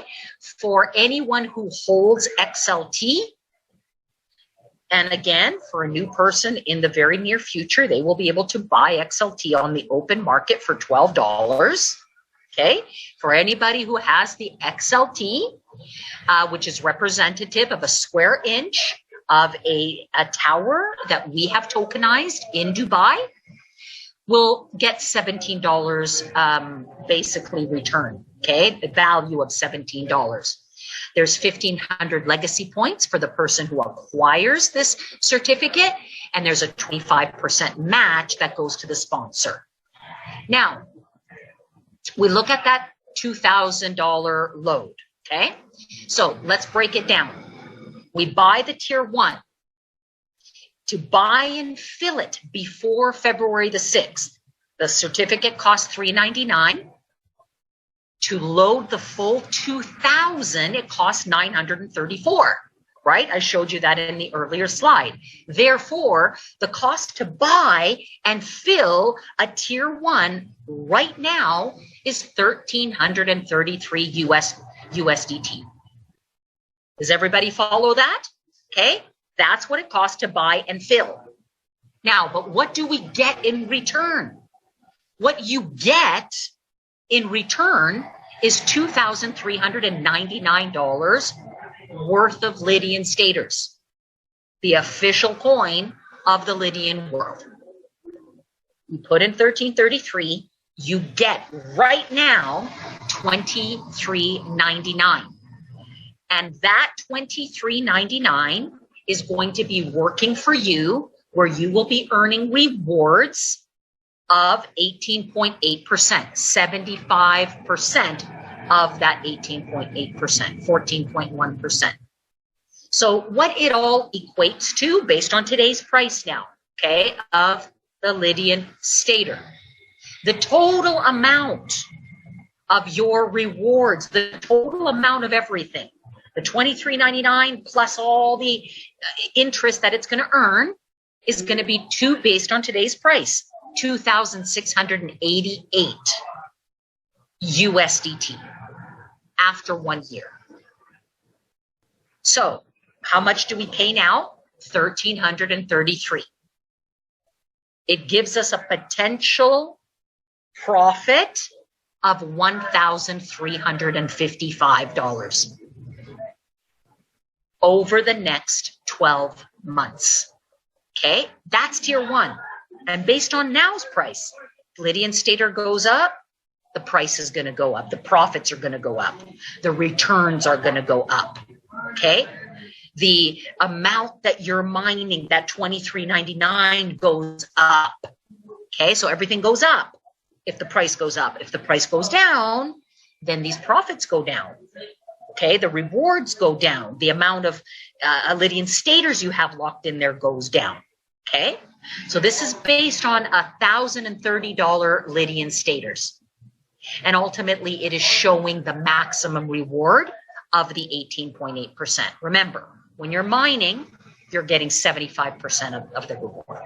For anyone who holds XLT, and again, for a new person in the very near future, they will be able to buy XLT on the open market for $12. Okay? For anybody who has the XLT, which is representative of a square inch of a tower that we have tokenized in Dubai, will get $17 basically returned. Okay? The value of $17. There's 1,500 legacy points for the person who acquires this certificate, and there's a 25% match that goes to the sponsor. Now, we look at that $2,000 load, okay? So let's break it down. We buy the tier 1. To buy and fill it before February the 6th, the certificate costs $399. To load the full 2,000, it costs $934, right? I showed you that in the earlier slide. Therefore, the cost to buy and fill a tier 1 right now is $1,333 USDT. Does everybody follow that? Okay, that's what it costs to buy and fill. Now, but what do we get in return? What you get in return is $2,399 worth of Lydian stators, the official coin of the Lydian world. You put in 1333, you get right now $23.99. And that $23.99 is going to be working for you, where you will be earning rewards of 18.8%, 75% of that 18.8%, 14.1%. So what it all equates to, based on today's price now, okay, of the Lydian stater, the total amount of your rewards, the total amount of everything, the $23.99 plus all the interest that it's going to earn is going to be based on today's price, $2,688 USDT after 1 year. So how much do we pay now? $1,333. It gives us a potential profit of $1,355 over the next 12 months. Okay, that's tier 1. And based on now's price, Lydian stater goes up, the price is going to go up. The profits are going to go up. The returns are going to go up. Okay, the amount that you're mining, that $23.99 goes up. Okay, so everything goes up if the price goes up. If the price goes down, then these profits go down. Okay, the rewards go down. The amount of Lydian staters you have locked in there goes down. Okay, so this is based on $1,030 Lydian staters. And ultimately, it is showing the maximum reward of the 18.8%. Remember, when you're mining, you're getting 75% of the reward.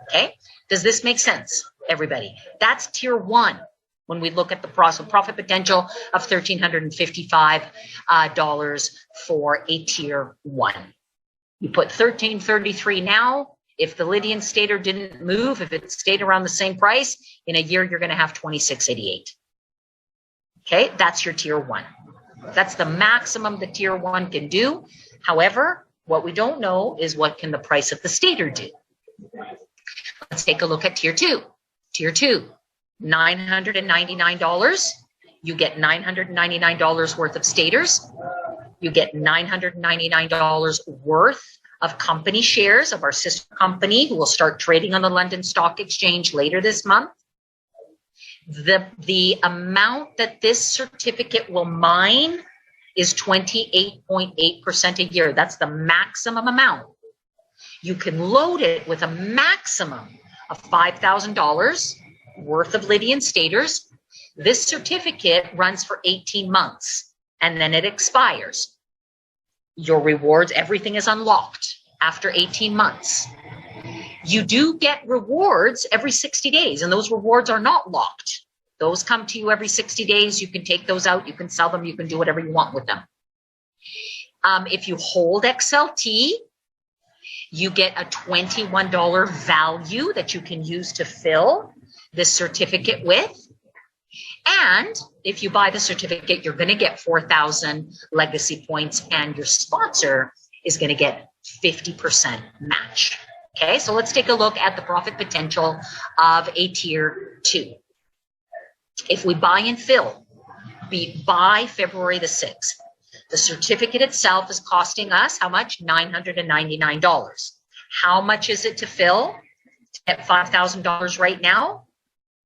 Okay, does this make sense, everybody? That's tier 1. When we look at the profit potential of $1,355 for a tier 1. You put 1333 now. If the Lydian stater didn't move, if it stayed around the same price, in a year you're going to have 2688. Okay, that's your tier 1. That's the maximum the tier 1 can do. However, what we don't know is what can the price of the stater do. Let's take a look at tier 2. Tier 2. $999. You get $999 worth of staters. You get $999 worth of company shares of our sister company, who will start trading on the London Stock Exchange later this month. The amount that this certificate will mine is 28.8% a year. That's the maximum amount. You can load it with a maximum of $5,000 worth of Lydian staters. This certificate runs for 18 months and then it expires. Your rewards, everything is unlocked after 18 months. You do get rewards every 60 days, and those rewards are not locked. Those come to you every 60 days. You can take those out. You can sell them. You can do whatever you want with them. If you hold XLT, you get a $21 value that you can use to fill this certificate with. And if you buy the certificate, you're going to get 4,000 legacy points, and your sponsor is going to get 50% match. Okay, so let's take a look at the profit potential of a tier 2. If we buy and fill by February the 6th, the certificate itself is costing us how much? $999. How much is it to fill? To get $5,000 right now?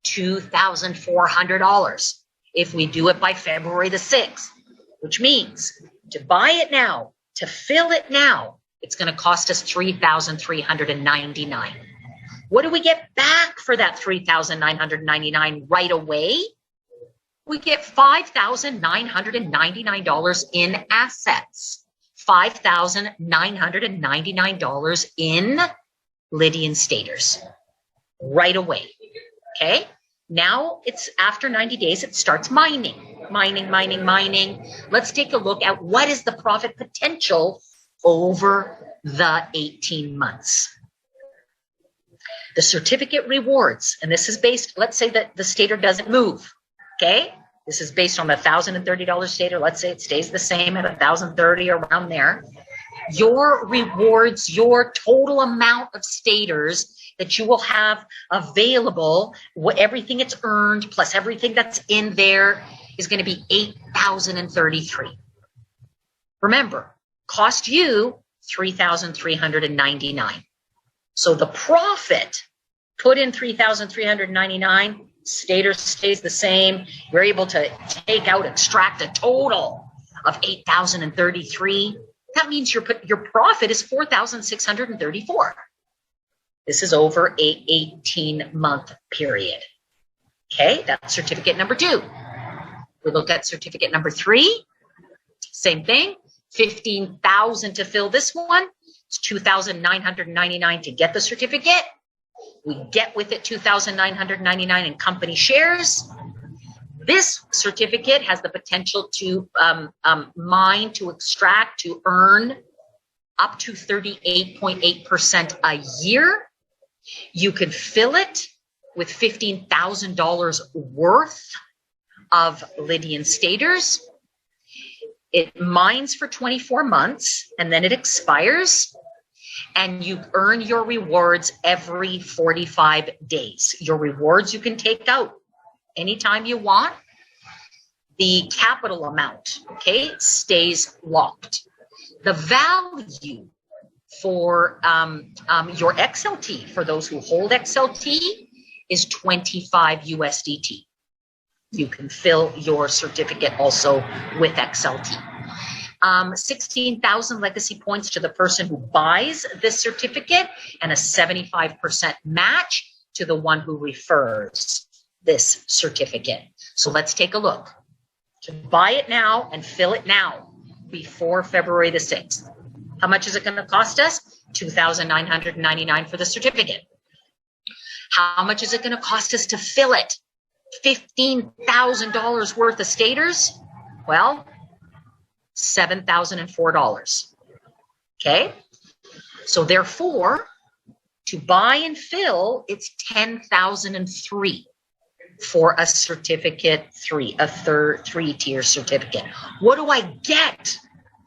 $2,400. If we do it by February the 6th, which means to buy it now, to fill it now, it's going to cost us $3,399. What do we get back for that $3,999 right away? We get $5,999 in assets. $5,999 in Lydian staters right away. Okay? Now it's after 90 days, it starts mining. Let's take a look at what is the profit potential over the 18 months. The certificate rewards, and this is based, let's say that the stater doesn't move, okay? This is based on the $1,030 stater. Let's say it stays the same at $1,030, around there. Your rewards, your total amount of staters that you will have available, everything it's earned plus everything that's in there is going to be $8,033. Remember, cost you $3,399. So the profit, put in $3,399, stater stays the same. You're able to extract a total of $8,033. That means your profit is $4,634. This is over an 18-month period. Okay, that's certificate number 2. We look at certificate number 3. Same thing. $15,000 to fill this one. It's $2,999 to get the certificate. We get with it $2,999 in company shares. This certificate has the potential to mine, to extract, to earn up to 38.8% a year. You could fill it with $15,000 worth of Lydian staters. It mines for 24 months and then it expires, and you earn your rewards every 45 days. Your rewards you can take out anytime you want. The capital amount, okay, stays locked. The value for your XLT, for those who hold XLT, is 25 USDT. You can fill your certificate also with XLT. 16,000 legacy points to the person who buys this certificate, and a 75% match to the one who refers this certificate. So let's take a look. To buy it now and fill it now before February the 6th. How much is it going to cost us? $2,999 for the certificate. How much is it going to cost us to fill it? $15,000 worth of staters? Well, $7,004. Okay? So therefore, to buy and fill, it's $10,003 for a certificate 3, a 3-tier certificate. What do I get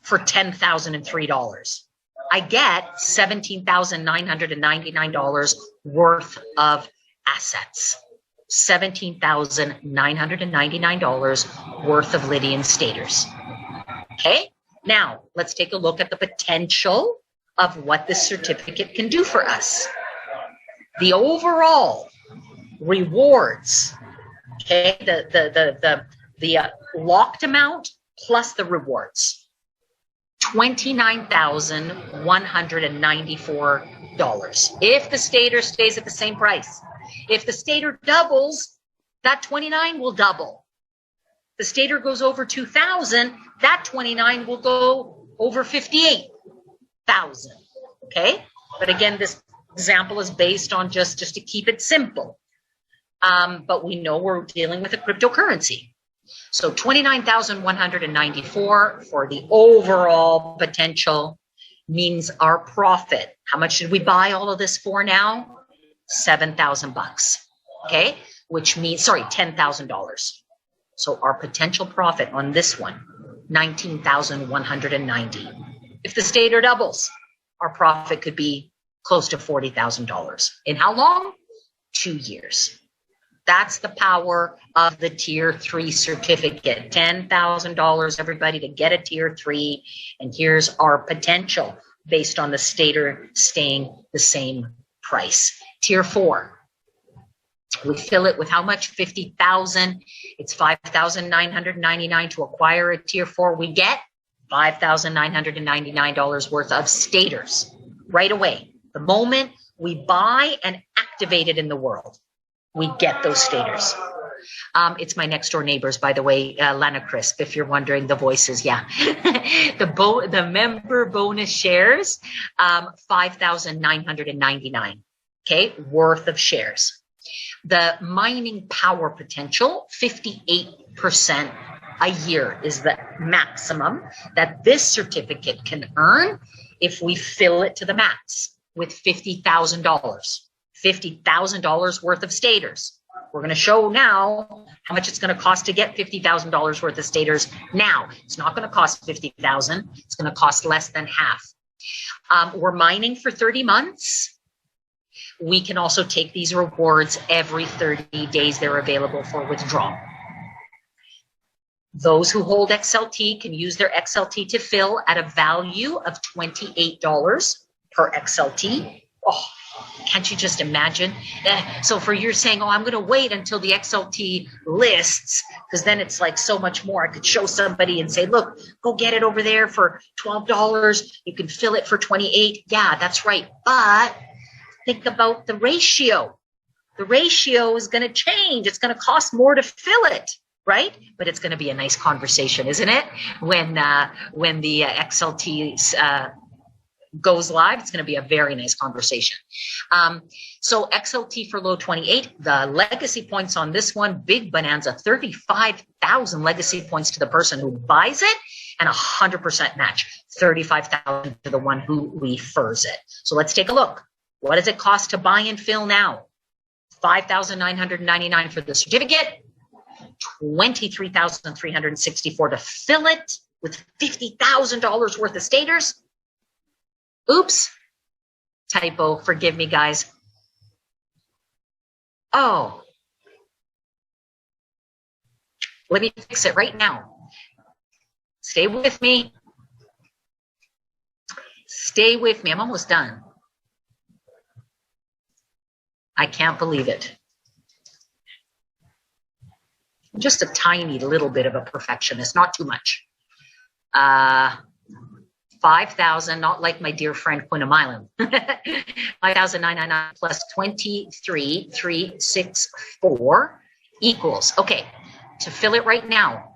for $10,003? I get $17,999 worth of assets. $17,999 worth of Lydian staters. Okay, now let's take a look at the potential of what this certificate can do for us. The overall rewards Okay, the locked amount plus the rewards, $29,194. If the stater stays at the same price, if the stater doubles, that 29 will double. The stater goes over 2,000, that 29 will go over 58,000. Okay, but again, this example is based on just to keep it simple. But we know we're dealing with a cryptocurrency. So 29,194 for the overall potential means our profit. How much did we buy all of this for now? $7,000. Okay, which means, sorry, $10,000. So our potential profit on this one, 19,190. If the stater doubles, our profit could be close to $40,000. In how long? 2 years. That's the power of the Tier 3 certificate. $10,000, everybody, to get a Tier 3. And here's our potential based on the stater staying the same price. Tier 4. We fill it with how much? 50,000. It's $5,999 to acquire a Tier 4. We get $5,999 worth of staters right away. The moment we buy and activate it in the world, we get those staters. It's my next door neighbors, by the way, Lana Crisp, if you're wondering the voices. Yeah. The member bonus shares, 5,999, okay, worth of shares. The mining power potential, 58% a year is the maximum that this certificate can earn if we fill it to the max with $50,000. $50,000 worth of staters. We're going to show now how much it's going to cost to get $50,000 worth of staters now. It's not going to cost $50,000. It's going to cost less than half. We're mining for 30 months. We can also take these rewards every 30 days. They're available for withdrawal. Those who hold XLT can use their XLT to fill at a value of $28 per XLT. Oh, can't you just imagine? So for you're saying, oh, I'm going to wait until the XLT lists, because then it's like so much more. I could show somebody and say, look, go get it over there for $12. You can fill it for $28. Yeah, that's right. But think about the ratio. The ratio is going to change. It's going to cost more to fill it, right? But it's going to be a nice conversation, isn't it? When the XLT goes live, it's going to be a very nice conversation. So XLT for low 28, the legacy points on this one, big bonanza, 35,000 legacy points to the person who buys it and 100% match, 35,000 to the one who refers it. So let's take a look. What does it cost to buy and fill now? $5,999 for the certificate, $23,364 to fill it with $50,000 worth of staters. Oops, typo, forgive me, guys. Oh, let me fix it right now. Stay with me. Stay with me. I'm almost done. I can't believe it. I'm just a tiny little bit of a perfectionist, not too much. 5,000, not like my dear friend Quinn Milan. 5,999 plus 23,364 equals. Okay, to fill it right now.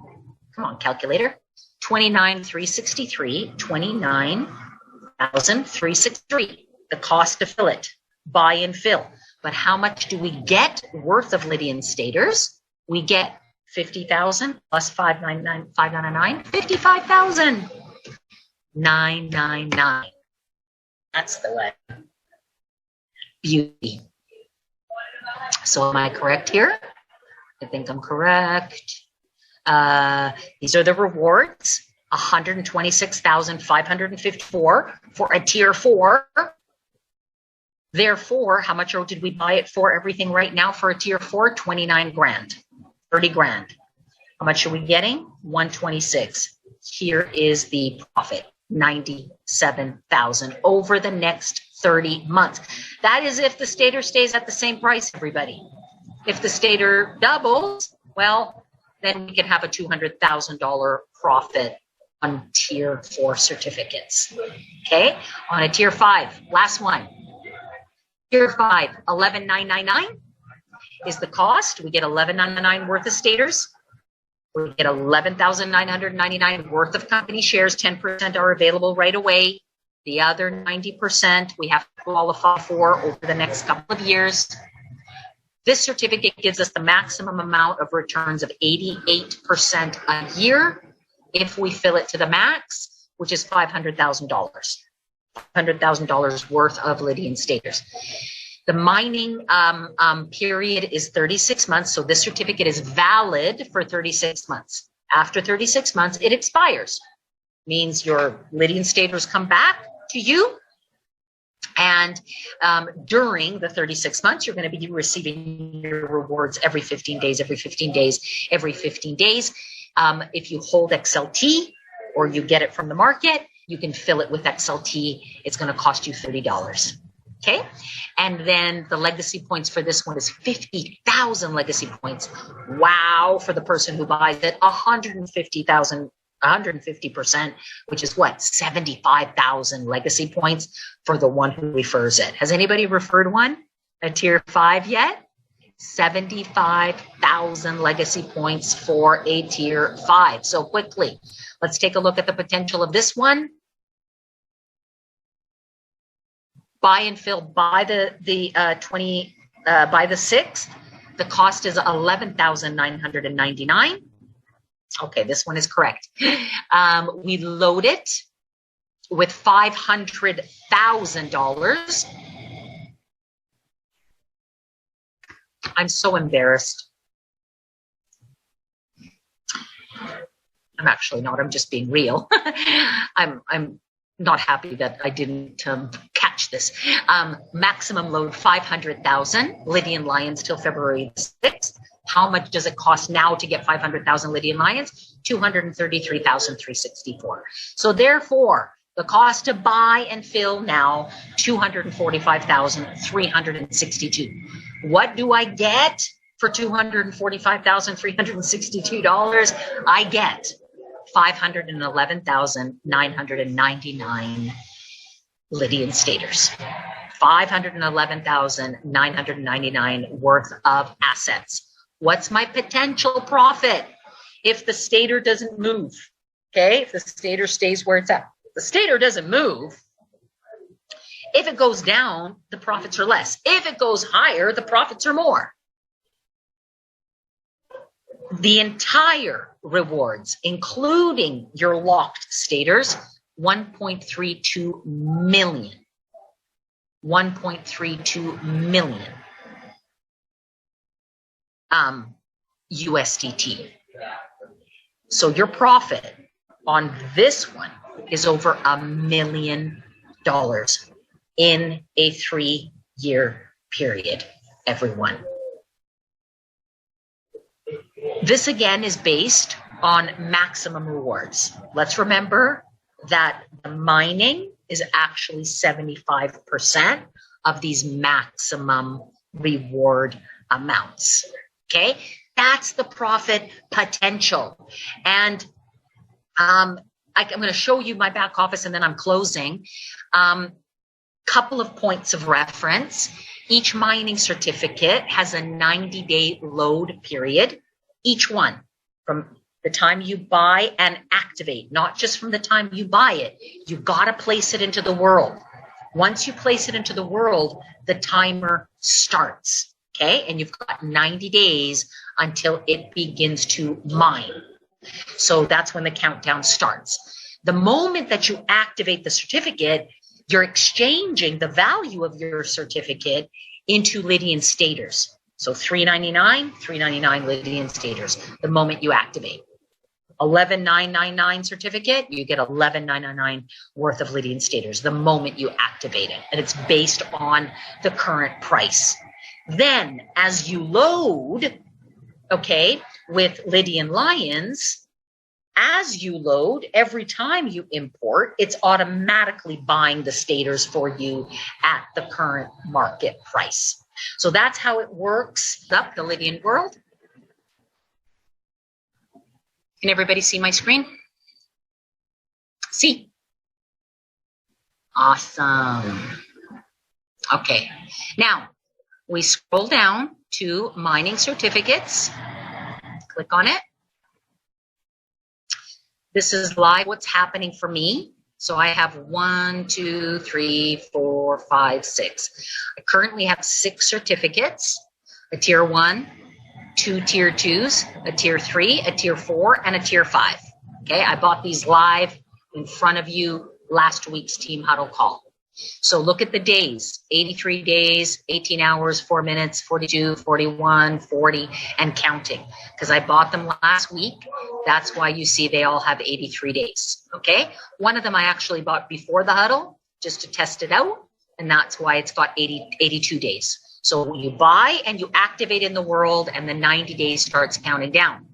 Come on, calculator. 29,363, 29,363. The cost to fill it. Buy and fill. But how much do we get worth of Lydian staters? We get 50,000 plus 599, 55,000. 999. That's the way. Beauty. So am I correct here? I think I'm correct. These are the rewards. 126,554 for a tier 4. Therefore, how much did we buy it for? Everything right now for a tier 4, 29 grand, 30 grand. How much are we getting? 126. Here is the profit. 97,000 over the next 30 months. That is if the stater stays at the same price, everybody. If the stater doubles, well, then we could have a $200,000 profit on tier 4 certificates. Okay, on a tier 5, last one. Tier 5, 11,999 is the cost. We get 11,999 worth of staters. We get 11,999 worth of company shares. 10% are available right away. The other 90% we have to qualify for over the next couple of years. This certificate gives us the maximum amount of returns of 88% a year if we fill it to the max, which is $500,000. $500,000 worth of Lydian staters. The mining period is 36 months, so this certificate is valid for 36 months. After 36 months, it expires. Means your Lydian staters come back to you, and during the 36 months, you're going to be receiving your rewards every 15 days, every 15 days, every 15 days. If you hold XLT or you get it from the market, you can fill it with XLT. It's going to cost you $30. Okay. And then the legacy points for this one is 50,000 legacy points. Wow. For the person who buys it, 150,000, 150%, which is what? 75,000 legacy points for the one who refers it. Has anybody referred one at tier 5 yet? 75,000 legacy points for a tier 5. So quickly, let's take a look at the potential of this one. Buy and fill by the 6th. The cost is 11,999. Okay, this one is correct. We load it with $500,000. I'm so embarrassed. I'm actually not. I'm just being real. I'm not happy that I didn't catch this. Maximum load 500,000 Lydian Lions till February 6th. How much does it cost now to get 500,000 Lydian Lions? $233,364. So therefore, the cost to buy and fill now, $245,362. What do I get for $245,362? I get 511,999 Lydian staters. 511,999 worth of assets. What's my potential profit if the stater doesn't move? Okay, if the stater stays where it's at. If the stater doesn't move, if it goes down, the profits are less. If it goes higher, the profits are more. The entire rewards, including your locked staters, 1.32 million. 1.32 million USDT. So your profit on this one is over $1 million in a 3-year period, everyone. This again is based on maximum rewards. Let's remember that the mining is actually 75% of these maximum reward amounts. Okay, that's the profit potential. And I'm going to show you my back office and then I'm closing. Couple of points of reference. Each mining certificate has a 90-day load period. Each one, from the time you buy and activate, not just from the time you buy it. You got to place it into the world. Once you place it into the world, the timer starts. Okay, and you've got 90 days until it begins to mine. So that's when the countdown starts. The moment that you activate the certificate, you're exchanging the value of your certificate into Lydian staters. So $399 Lydian staters the moment you activate. 11,999 certificate, you get 11,999 worth of Lydian staters the moment you activate it. And it's based on the current price. Then as you load, okay, with Lydian Lions, as you load, every time you import, it's automatically buying the staters for you at the current market price. So that's how it works up the Lydian world. Can everybody see my screen? See? Awesome. Okay. Now, we scroll down to mining certificates. Click on it. This is live what's happening for me. So I have 1, 2, 3, 4, 5, 6. I currently have 6 certificates, a tier 1, 2 tier 2s, a tier 3, a tier 4, and a tier 5. Okay, I bought these live in front of you last week's Team Huddle call. So look at the days, 83 days, 18 hours, 4 minutes, 42, 41, 40, and counting. Because I bought them last week. That's why you see they all have 83 days, okay? One of them I actually bought before the huddle just to test it out, and that's why it's got 82 days. So you buy and you activate in the world, and the 90 days starts counting down.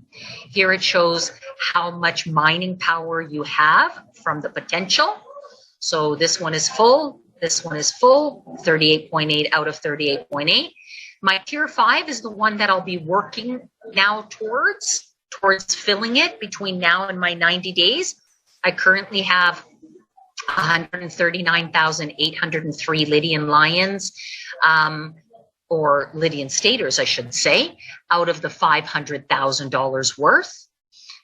Here it shows how much mining power you have from the potential. So this one is full, this one is full, 38.8 out of 38.8. My tier 5 is the one that I'll be working now towards filling it between now and my 90 days. I currently have 139,803 Lydian lions, or Lydian staters, I should say, out of the $500,000 worth.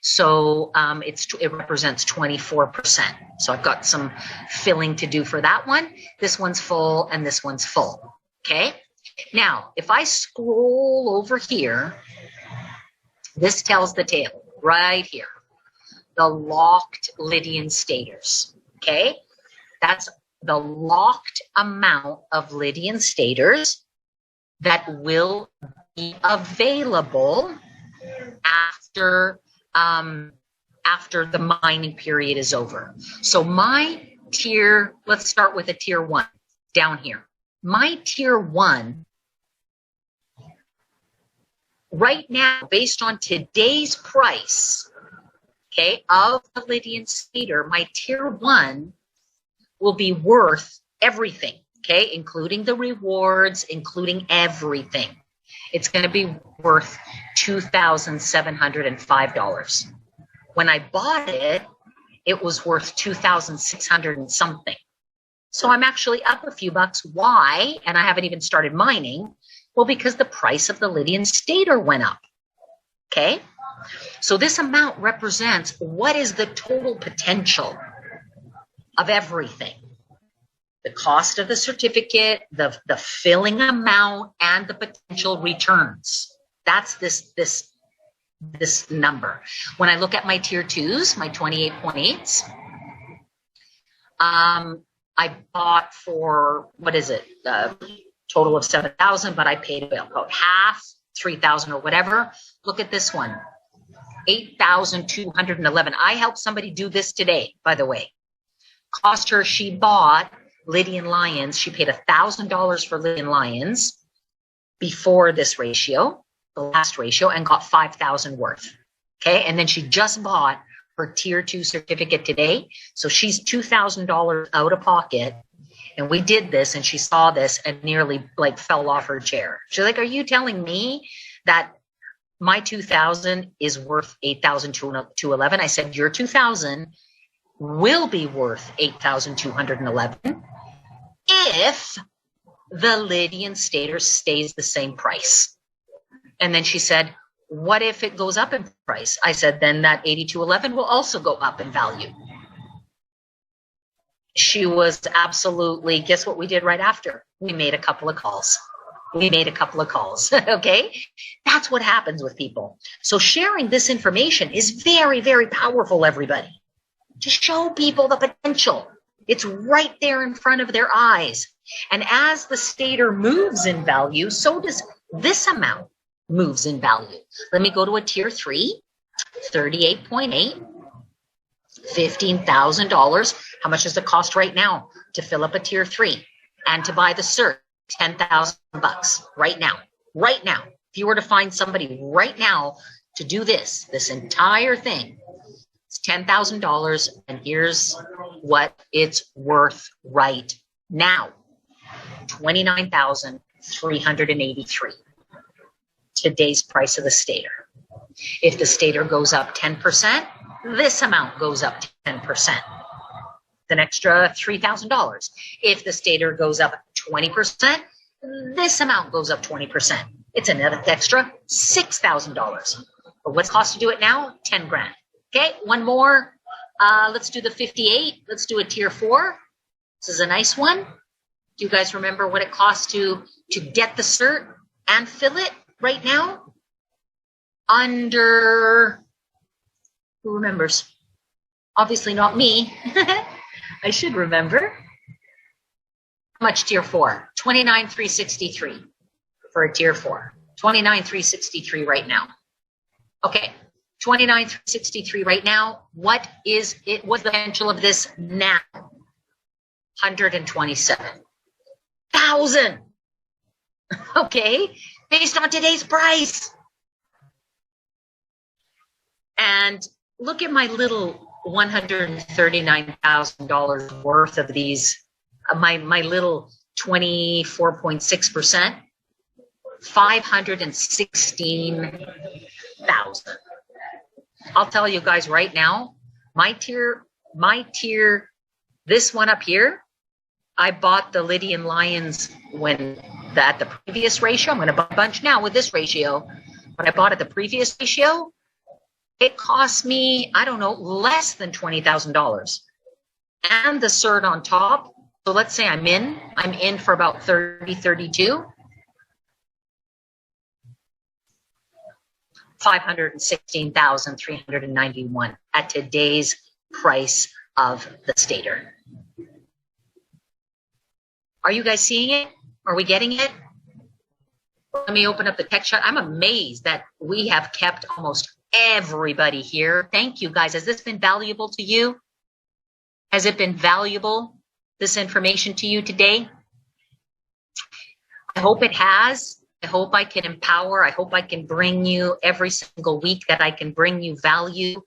So it represents 24%. So I've got some filling to do for that one. This one's full and this one's full. Okay. Now, if I scroll over here, this tells the tale right here. The locked Lydian staters. Okay. That's the locked amount of Lydian staters that will be available after the mining period is over. So my tier, let's start with a tier 1 down here. My tier 1 right now, based on today's price, okay, of the Lydian stater, my tier 1 will be worth everything, okay, including the rewards, including everything. It's going to be worth $2,705. When I bought it, it was worth $2,600 and something. So I'm actually up a few bucks. Why? And I haven't even started mining. Well, because the price of the Lydian stater went up. Okay? So this amount represents what is the total potential of everything. The cost of the certificate, the filling amount, and the potential returns. That's this number. When I look at my tier 2s, my 28.8s, I bought for, what is it, total of 7,000, but I paid about half, 3,000 or whatever. Look at this one, 8,211. I helped somebody do this today, by the way. Cost her, she bought Lydian lions. She paid $1,000 for Lydian lions before this ratio, the last ratio, and got 5,000 worth. Okay. And then she just bought her tier 2 certificate today. So she's $2,000 out of pocket. And we did this and she saw this and nearly like fell off her chair. She's like, are you telling me that my 2,000 is worth 8,211? I said, your 2,000 will be worth 8,211 if the Lydian stater stays the same price. And then she said, what if it goes up in price? I said, then that 8,211 will also go up in value. She was absolutely, guess what we did right after? We made a couple of calls. Okay? That's what happens with people. So sharing this information is very, very powerful, everybody. To show people the potential. It's right there in front of their eyes. And as the stater moves in value, so does this amount moves in value. Let me go to a tier 3, 38.8, $15,000. How much does it cost right now to fill up a tier 3 and to buy the cert? $10,000 right now. Right now. If you were to find somebody right now to do this entire thing, it's $10,000, and here's what it's worth right now. $29,000 $383. Today's price of the stater. If the stater goes up 10%, this amount goes up 10%. An extra $3,000. If the stater goes up 20%, this amount goes up 20%. It's another extra $6,000. But what's it cost to do it now? 10 grand. Okay, one more. Let's do the 58. Let's do a tier 4. This is a nice one. Do you guys remember what it costs to get the cert and fill it right now? Under, who remembers? Obviously not me. I should remember. How much tier 4? $29,363 for a tier 4. $29,363 right now. Okay, $29,363 right now. What is it? What's the potential of this now? $127,000. Okay, based on today's price. And look at my little $139,000 worth of these, my little 24.6%, $516,000. I'll tell you guys right now, my tier, this one up here, I bought the Lydian Lions at the previous ratio. I'm going to buy a bunch now with this ratio. When I bought at the previous ratio, it cost me, I don't know, less than $20,000. And the cert on top. So let's say I'm in for about 30, 32. $516,391 at today's price of the stater. Are you guys seeing it? Are we getting it? Let me open up the text chat. I'm amazed that we have kept almost everybody here. Thank you, guys. Has this been valuable to you? Has it been valuable, this information to you today? I hope it has. I hope I can empower. I hope I can bring you every single week that I can bring you value.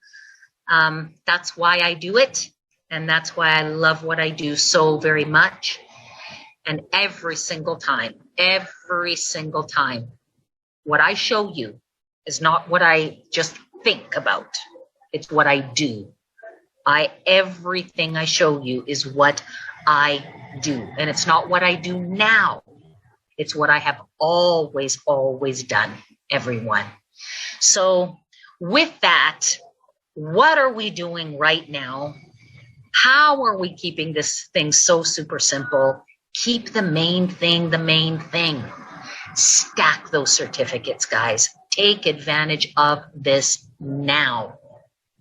That's why I do it. And that's why I love what I do so very much. And every single time, what I show you is not what I just think about. It's what I do. Everything I show you is what I do. And it's not what I do now. It's what I have always done, everyone. So with that, what are we doing right now? How are we keeping this thing so super simple? Keep the main thing the main thing. Stack those certificates, guys. Take advantage of this now.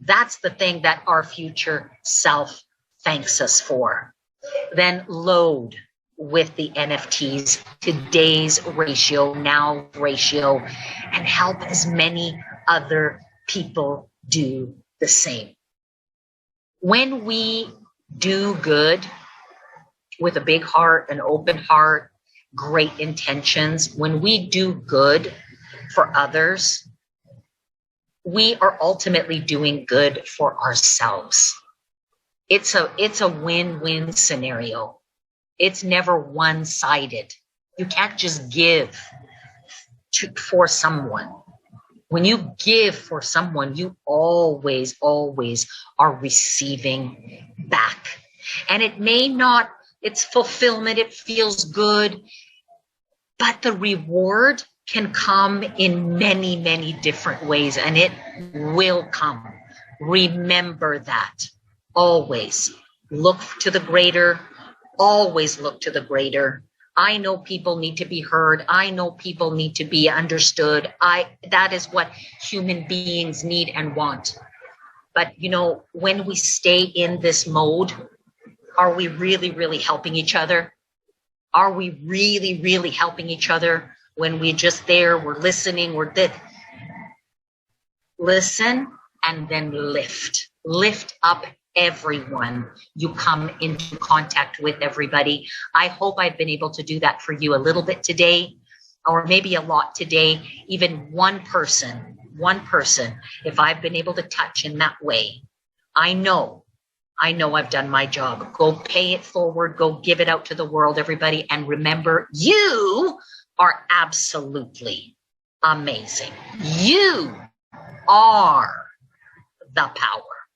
That's the thing that our future self thanks us for. Then load with the NFTs, today's ratio, now ratio, and help as many other people do the same. When we do good with a big heart, an open heart, great intentions, when we do good for others, we are ultimately doing good for ourselves. It's a win-win scenario. It's never one-sided. You can't just give for someone. When you give for someone, you always are receiving back. And it may not, it's fulfillment, it feels good, but the reward can come in many different ways, and it will come. Remember that. Always look to the greater. Always look to the greater. I know people need to be heard. I know people need to be understood. That is what human beings need and want. But, when we stay in this mode, are we really helping each other? Are we really helping each other when we're just there, we're listening, listen and then lift. Lift up everyone you come into contact with, everybody. I hope I've been able to do that for you a little bit today, or maybe a lot today. Even one person, if I've been able to touch in that way, I know I've done my job. Go pay it forward. Go give it out to the world, everybody. And remember, you are absolutely amazing. You are the power.